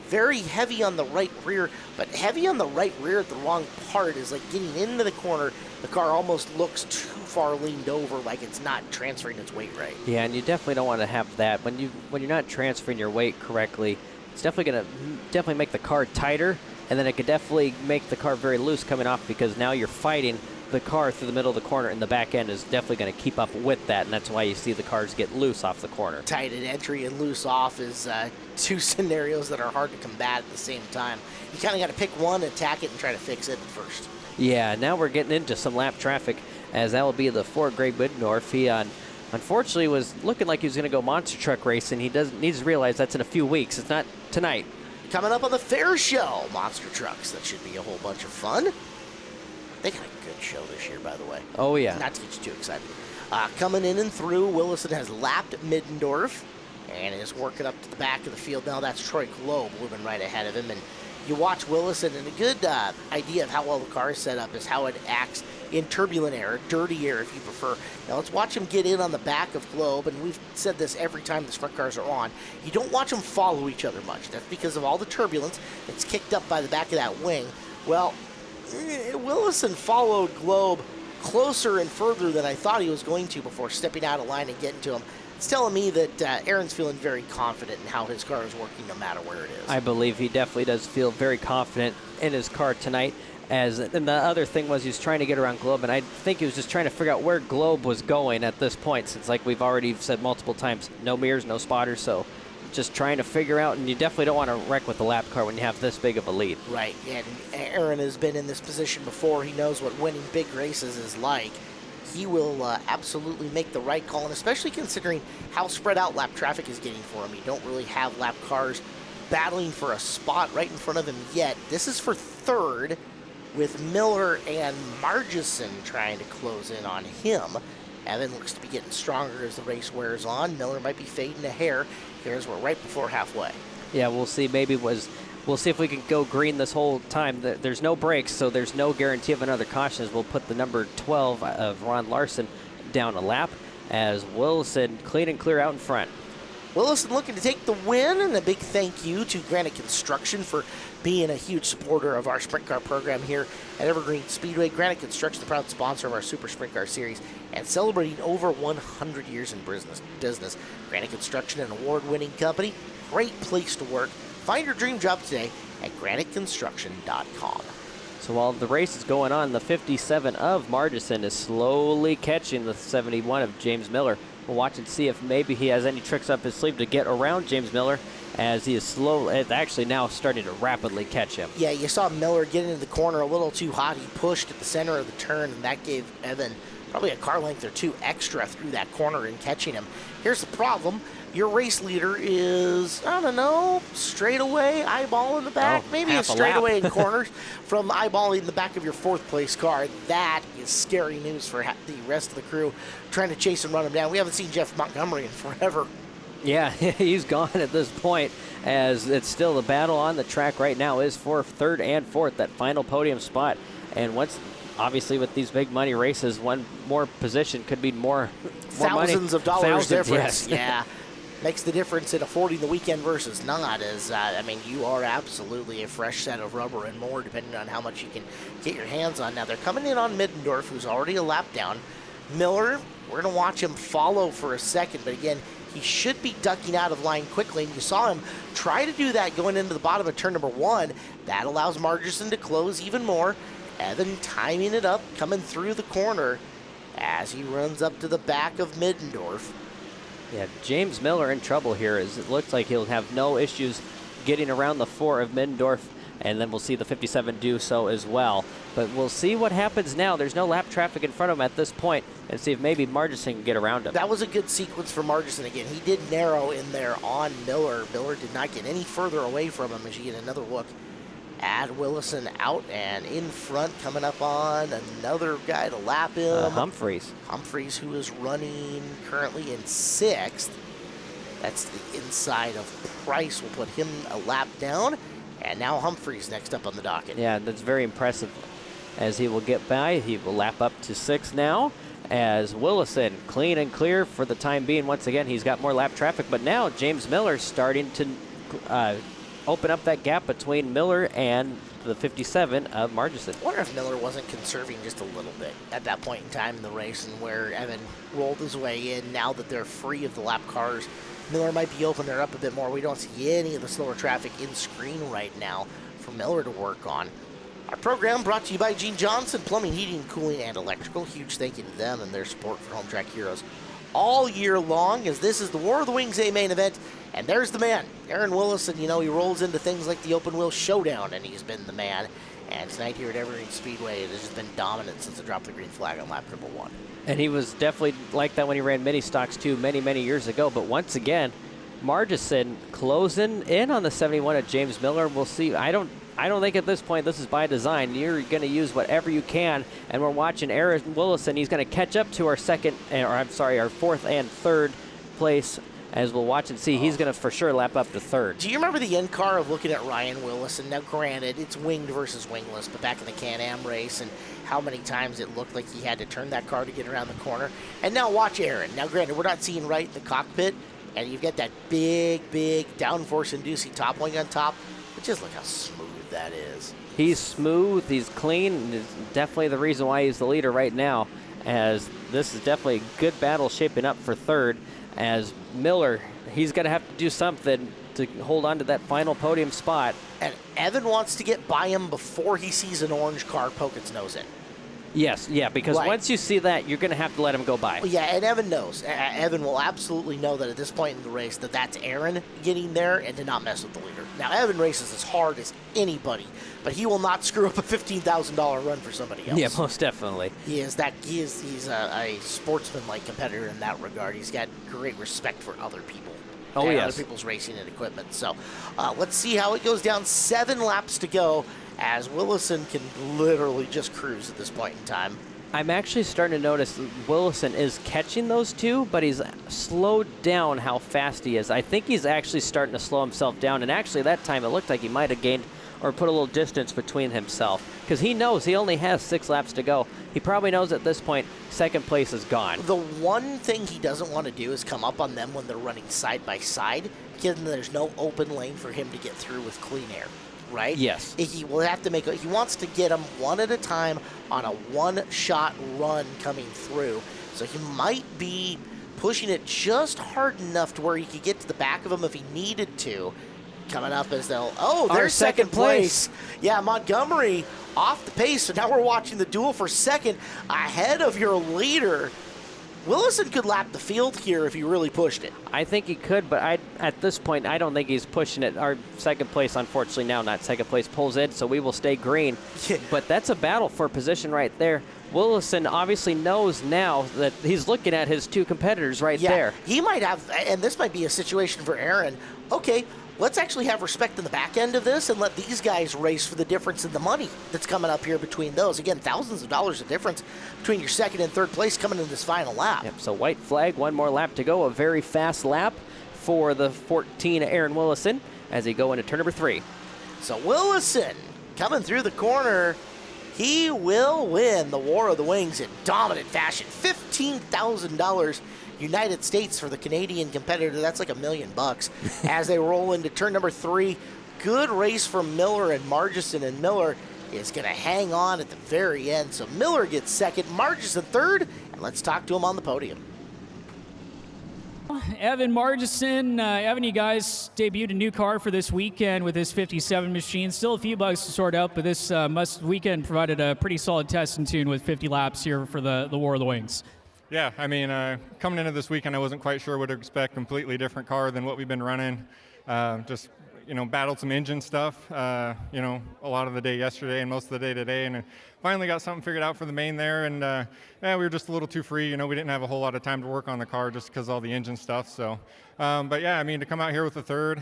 very heavy on the right rear, but heavy on the right rear at the wrong part is like getting into the corner. The car almost looks too far leaned over, like it's not transferring its weight right. Yeah, and you definitely don't want to have that. When you're not transferring your weight correctly, it's definitely going to make the car tighter, and then it could definitely make the car very loose coming off, because now you're fighting the car through the middle of the corner, and the back end is definitely going to keep up with that, and that's why you see the cars get loose off the corner. Tight at entry and loose off is 2 scenarios that are hard to combat at the same time. You kind of got to pick one, attack it, and try to fix it first. Yeah, now we're getting into some lap traffic, as that will be the 4 Greg Widendorf. He unfortunately was looking like he was going to go monster truck racing. He needs to realize that's in a few weeks. It's not tonight. Coming up on the fair show, monster trucks. That should be a whole bunch of fun. They got a good show this year, by the way. Oh, yeah. Not to get you too excited. Coming in and through, Willison has lapped Middendorf and is working up to the back of the field. Now that's Troy Globe moving right ahead of him. And you watch Willison, and a good idea of how well the car is set up is how it acts in turbulent air, dirty air if you prefer. Now let's watch him get in on the back of Globe, and we've said this every time the sprint cars are on. You don't watch them follow each other much. That's because of all the turbulence that's kicked up by the back of that wing. Well, Willison followed Globe closer and further than I thought he was going to before stepping out of line and getting to him. It's telling me that Aaron's feeling very confident in how his car is working no matter where it is. I believe he definitely does feel very confident in his car tonight. And the other thing was he was trying to get around Globe, and I think he was just trying to figure out where Globe was going at this point, since, like we've already said multiple times, no mirrors, no spotters, so just trying to figure out, and you definitely don't want to wreck with the lap car when you have this big of a lead. Right, and Aaron has been in this position before. He knows what winning big races is like. He will absolutely make the right call, and especially considering how spread out lap traffic is getting for him. You don't really have lap cars battling for a spot right in front of him yet. This is for 3rd, with Miller and Margison trying to close in on him. Evan looks to be getting stronger as the race wears on. Miller might be fading a hair. Here's we're right before halfway. Yeah, we'll see. We'll see if we can go green this whole time. There's no brakes, so there's no guarantee of another caution, as we'll put the number 12 of Ron Larson down a lap, as Willison clean and clear out in front. Willison looking to take the win, and a big thank you to Granite Construction for being a huge supporter of our sprint car program here at Evergreen Speedway. Granite Construction, the proud sponsor of our Super Sprint Car Series, and celebrating over 100 years in business. Granite Construction, an award-winning company, great place to work. Find your dream job today at graniteconstruction.com. So while the race is going on, the 57 of Margison is slowly catching the 71 of James Miller. We'll watch and see if maybe he has any tricks up his sleeve to get around James Miller, as he is actually now starting to rapidly catch him. Yeah, you saw Miller get into the corner a little too hot. He pushed at the center of the turn, and that gave Evan probably a car length or two extra through that corner and catching him. Here's the problem. Your race leader is, I don't know, straightaway, eyeball in the back. Maybe a straightaway in corners from eyeballing the back of your fourth place car. That is scary news for the rest of the crew trying to chase and run him down. We haven't seen Jeff Montgomery in forever. Yeah, he's gone at this point, as it's still the battle on the track right now is for third and fourth, that final podium spot. And once, obviously, with these big money races, one more position could be more Thousands money. of dollars difference. Yes. Yeah. Makes the difference in affording the weekend versus not. You are absolutely a fresh set of rubber and more, depending on how much you can get your hands on. Now, they're coming in on Middendorf, who's already a lap down. Miller, we're going to watch him follow for a second, but again, he should be ducking out of line quickly, and you saw him try to do that going into the bottom of turn number 1. That allows Margerson to close even more. Evan timing it up, coming through the corner as he runs up to the back of Middendorf. Yeah, James Miller in trouble here, as it looks like he'll have no issues getting around the 4 of Middendorf, and then we'll see the 57 do so as well. But we'll see what happens now. There's no lap traffic in front of him at this point, and see if maybe Margerson can get around him. That was a good sequence for Margerson again. He did narrow in there on Miller. Miller did not get any further away from him as you get another look at Willison out and in front, coming up on another guy to lap him. Humphreys. Humphreys, who is running currently in 6th. That's the inside of Price. Will put him a lap down. And now Humphreys next up on the docket. Yeah, that's very impressive. As he will get by, he will lap up to 6 now. As Willison clean and clear for the time being. Once again, he's got more lap traffic, but now James Miller's starting to open up that gap between Miller and the 57 of Margerson. I wonder if Miller wasn't conserving just a little bit at that point in time in the race, and where Evan rolled his way in. Now that they're free of the lap cars, Miller might be opening her up a bit more. We don't see any of the slower traffic in screen right now for Miller to work on. Our program brought to you by Gene Johnson, Plumbing, Heating, Cooling, and Electrical. Huge thank you to them and their support for Home Track Heroes all year long, as this is the War of the Wings A main event. And there's the man, Aaron Willison. You know, he rolls into things like the Open Wheel Showdown, and he's been the man. And tonight here at Evergreen Speedway, it has just been dominant since the drop of the green flag on lap number 1. And he was definitely like that when he ran mini stocks too many, many years ago. But once again, Margerson closing in on the 71 of James Miller. We'll see. I don't think at this point this is by design. You're going to use whatever you can, and we're watching Aaron Willison. He's going to catch up to our our 4th and 3rd place. As we'll watch and see, he's going to for sure lap up to 3rd. Do you remember the end car of looking at Ryan Willison? Now, granted, it's winged versus wingless, but back in the Can-Am race, and how many times it looked like he had to turn that car to get around the corner. And now watch Aaron. Now, granted, we're not seeing right in the cockpit, and you've got that big downforce-inducing top wing on top. But just look how smooth that is. He's smooth, he's clean, and is definitely the reason why he's the leader right now, as this is definitely a good battle shaping up for 3rd. As Miller, he's going to have to do something to hold on to that final podium spot. And Evan wants to get by him before he sees an orange car poke its nose in. Yes, yeah, because once you see that, you're going to have to let him go by. Yeah, and Evan knows. Evan will absolutely know that at this point in the race that that's Aaron getting there and to not mess with the leader. Now, Evan races as hard as anybody, but he will not screw up a $15,000 run for somebody else. Yeah, most definitely. He's a sportsman-like competitor in that regard. He's got great respect for other people. Oh, yes. Other people's racing and equipment. So let's see how it goes down. 7 laps to go, as Willison can literally just cruise at this point in time. I'm actually starting to notice Willison is catching those two, but he's slowed down how fast he is. I think he's actually starting to slow himself down, and actually that time it looked like he might have gained or put a little distance between himself, because he knows he only has 6 laps to go. He probably knows at this point 2nd place is gone. The one thing he doesn't want to do is come up on them when they're running side by side, because there's no open lane for him to get through with clean air. Right? Yes. He will have to he wants to get them one at a time on a one-shot run coming through. So he might be pushing it just hard enough to where he could get to the back of them if he needed to. Coming up as they'll, there's second place. Yeah, Montgomery off the pace. So now we're watching the duel for 2nd ahead of your leader. Willison could lap the field here if he really pushed it. I think he could, but at this point, I don't think he's pushing it. Our second place, unfortunately now, not second place, pulls in, so we will stay green. But that's a battle for position right there. Willison obviously knows now that he's looking at his two competitors right there. He might have, and this might be a situation for Aaron. Okay, let's actually have respect in the back end of this and let these guys race for the difference in the money that's coming up here between those. Again, thousands of dollars of difference between your second and third place coming in this final lap. Yep, so white flag, one more lap to go. A very fast lap for the 14 Aaron Willison as he go into turn number 3. So Willison coming through the corner. He will win the War of the Wings in dominant fashion. $15,000 United States for the Canadian competitor. That's like $1 million as they roll into turn number 3. Good race from Miller and Margison, and Miller is going to hang on at the very end. So Miller gets second, Margison third, and let's talk to him on the podium. Evan Margison. Evan, you guys debuted a new car for this weekend with this 57 machine. Still a few bugs to sort out, but this weekend provided a pretty solid test and tune with 50 laps here for the War of the Wings. Yeah, I mean, coming into this weekend, I wasn't quite sure what to expect. Completely different car than what we've been running. Just, battled some engine stuff, a lot of the day yesterday and most of the day today. And finally got something figured out for the main there. And we were just a little too free. We didn't have a whole lot of time to work on the car just because of all the engine stuff. So, but yeah, I mean, to come out here with the third,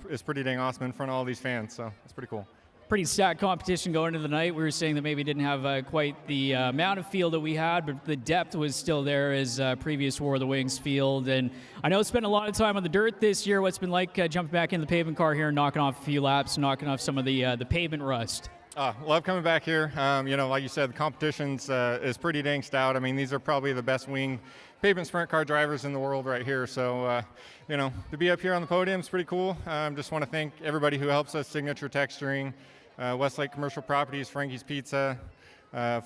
it's pretty dang awesome in front of all these fans. So it's pretty cool. Pretty stacked competition going into the night. We were saying that maybe didn't have quite the amount of field that we had, but the depth was still there as previous War of the Wings field. And I know spent a lot of time on the dirt this year. What's been like jumping back in the pavement car here and knocking off a few laps, knocking off some of the pavement rust? Love coming back here. Like you said, the competition's is pretty dang stout. I mean, these are probably the best wing pavement sprint car drivers in the world right here. So, to be up here on the podium is pretty cool. Just want to thank everybody who helps us, Signature Texturing, Westlake Commercial Properties, Frankie's Pizza,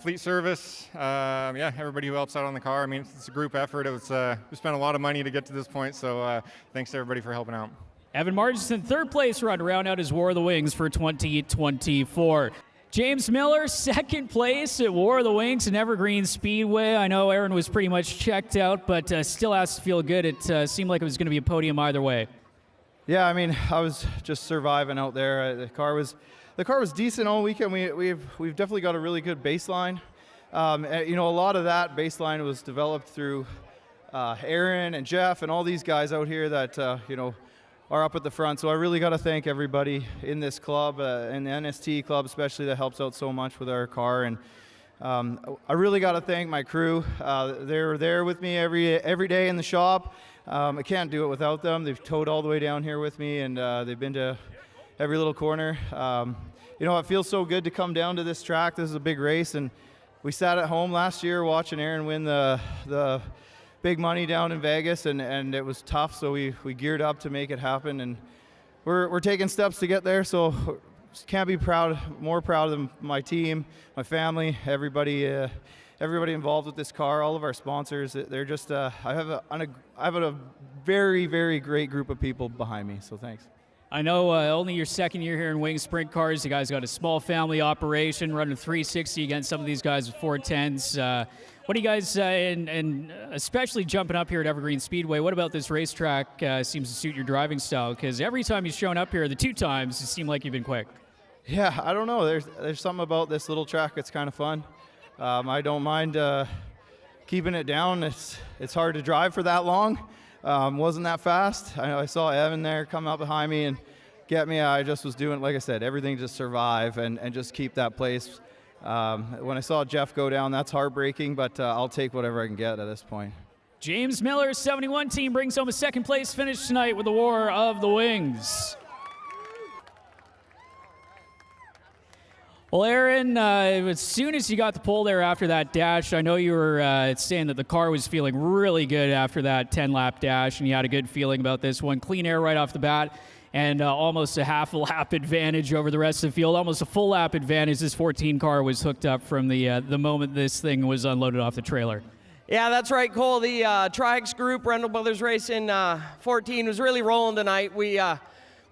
Fleet Service, everybody who helps out on the car. I mean, it's a group effort. We spent a lot of money to get to this point, so thanks to everybody for helping out. Evan Margison, third place run to round out his War of the Wings for 2024. James Miller, second place at War of the Wings in Evergreen Speedway. I know Aaron was pretty much checked out, but still has to feel good. It seemed like it was going to be a podium either way. Yeah, I mean, I was just surviving out there. The car was decent all weekend. We've definitely got a really good baseline. A lot of that baseline was developed through Aaron and Jeff and all these guys out here that are up at the front. So I really got to thank everybody in this club and the NST club especially that helps out so much with our car. And I really got to thank my crew. They're there with me every day in the shop. I can't do it without them. They've towed all the way down here with me, and they've been to every little corner. It feels so good to come down to this track. This is a big race, and we sat at home last year watching Aaron win the big money down in Vegas, and it was tough, so we geared up to make it happen, and we're taking steps to get there, so can't be more proud of my team, my family, everybody involved with this car, all of our sponsors. They're just I have a very, very great group of people behind me, so thanks. I know only your second year here in Wing Sprint Cars. You guys got a small family operation, running 360 against some of these guys with 410s. What do you guys, and especially jumping up here at Evergreen Speedway, what about this racetrack seems to suit your driving style? Because every time you've shown up here, the two times, it seemed like you've been quick. Yeah, I don't know. There's something about this little track that's kind of fun. I don't mind keeping it down. It's hard to drive for that long. Wasn't that fast. I saw Evan there come up behind me and get me. I just was doing, like I said, everything to survive and just keep that place. When I saw Jeff go down, that's heartbreaking, but I'll take whatever I can get at this point. James Miller's 71 team brings home a second place finish tonight with the War of the Wings. Well, Aaron, as soon as you got the pole there after that dash, I know you were saying that the car was feeling really good after that 10-lap dash, and you had a good feeling about this one. Clean air right off the bat, and almost a half a lap advantage over the rest of the field, almost a full lap advantage. This 14 car was hooked up from the moment this thing was unloaded off the trailer. Yeah, that's right, Cole. The Tri-X group, Rendell Brothers Racing 14, was really rolling tonight. We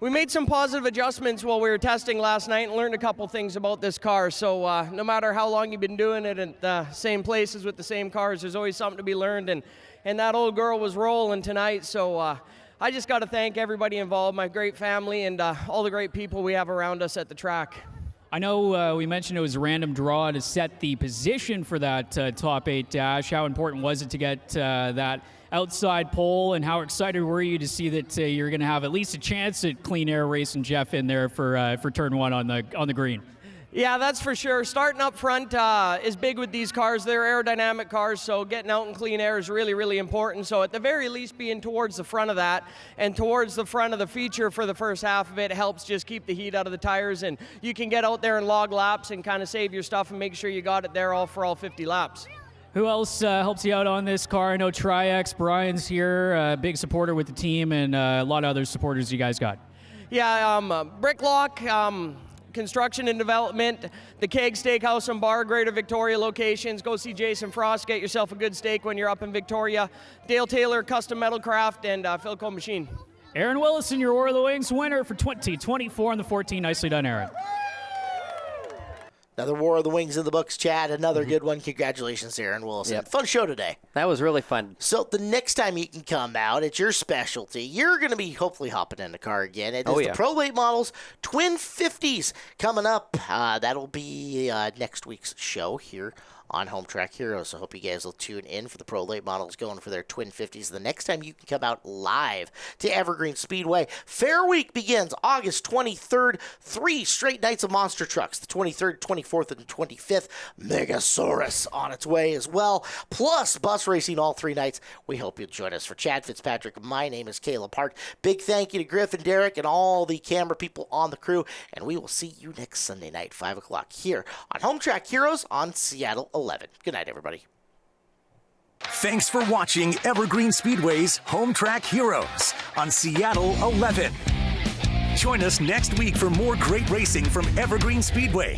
we made some positive adjustments while we were testing last night and learned a couple things about this car. So no matter how long you've been doing it at the same places with the same cars, there's always something to be learned. And that old girl was rolling tonight. So I just got to thank everybody involved, my great family, and all the great people we have around us at the track. I know we mentioned it was a random draw to set the position for that top 8 dash. How important was it to get that outside pole, and how excited were you to see that you're going to have at least a chance at clean air racing Jeff in there for turn 1 on the green? Yeah, that's for sure. Starting up front is big with these cars. They're aerodynamic cars, so getting out in clean air is really, really important. So at the very least, being towards the front of that and towards the front of the feature for the first half of it helps just keep the heat out of the tires, and you can get out there and log laps and kind of save your stuff and make sure you got it there all for all 50 laps. Who else helps you out on this car? I know Tri-X, Brian's here, a big supporter with the team, and a lot of other supporters you guys got. Yeah, Bricklock, Construction and Development, the Keg Steakhouse and Bar, Greater Victoria locations. Go see Jason Frost, get yourself a good steak when you're up in Victoria. Dale Taylor, Custom Metal Craft, and Philco Machine. Aaron Willison, your War of the Wings winner for 2024 on the 14. Nicely done, Aaron. Another War of the Wings in the books, Chad. Another good one. Congratulations, Aaron Wilson. Yep. Fun show today. That was really fun. So the next time you can come out, it's your specialty. You're going to be hopefully hopping in the car again. It is the Pro Late Models Twin 50s coming up. That'll be next week's show here on Home Track Heroes. So hope you guys will tune in for the Pro Late Models going for their Twin 50s. The next time you can come out live to Evergreen Speedway. Fair Week begins August 23rd. 3 straight nights of monster trucks. The 23rd, 24th, and 25th. Megasaurus on its way as well. Plus bus racing all 3 nights. We hope you'll join us. For Chad Fitzpatrick, my name is Caleb Hart. Big thank you to Griff and Derek and all the camera people on the crew. And we will see you next Sunday night, 5 o'clock here on Home Track Heroes on Seattle 11. Good night, everybody. Thanks for watching Evergreen Speedway's Home Track Heroes on Seattle 11. Join us next week for more great racing from Evergreen Speedway.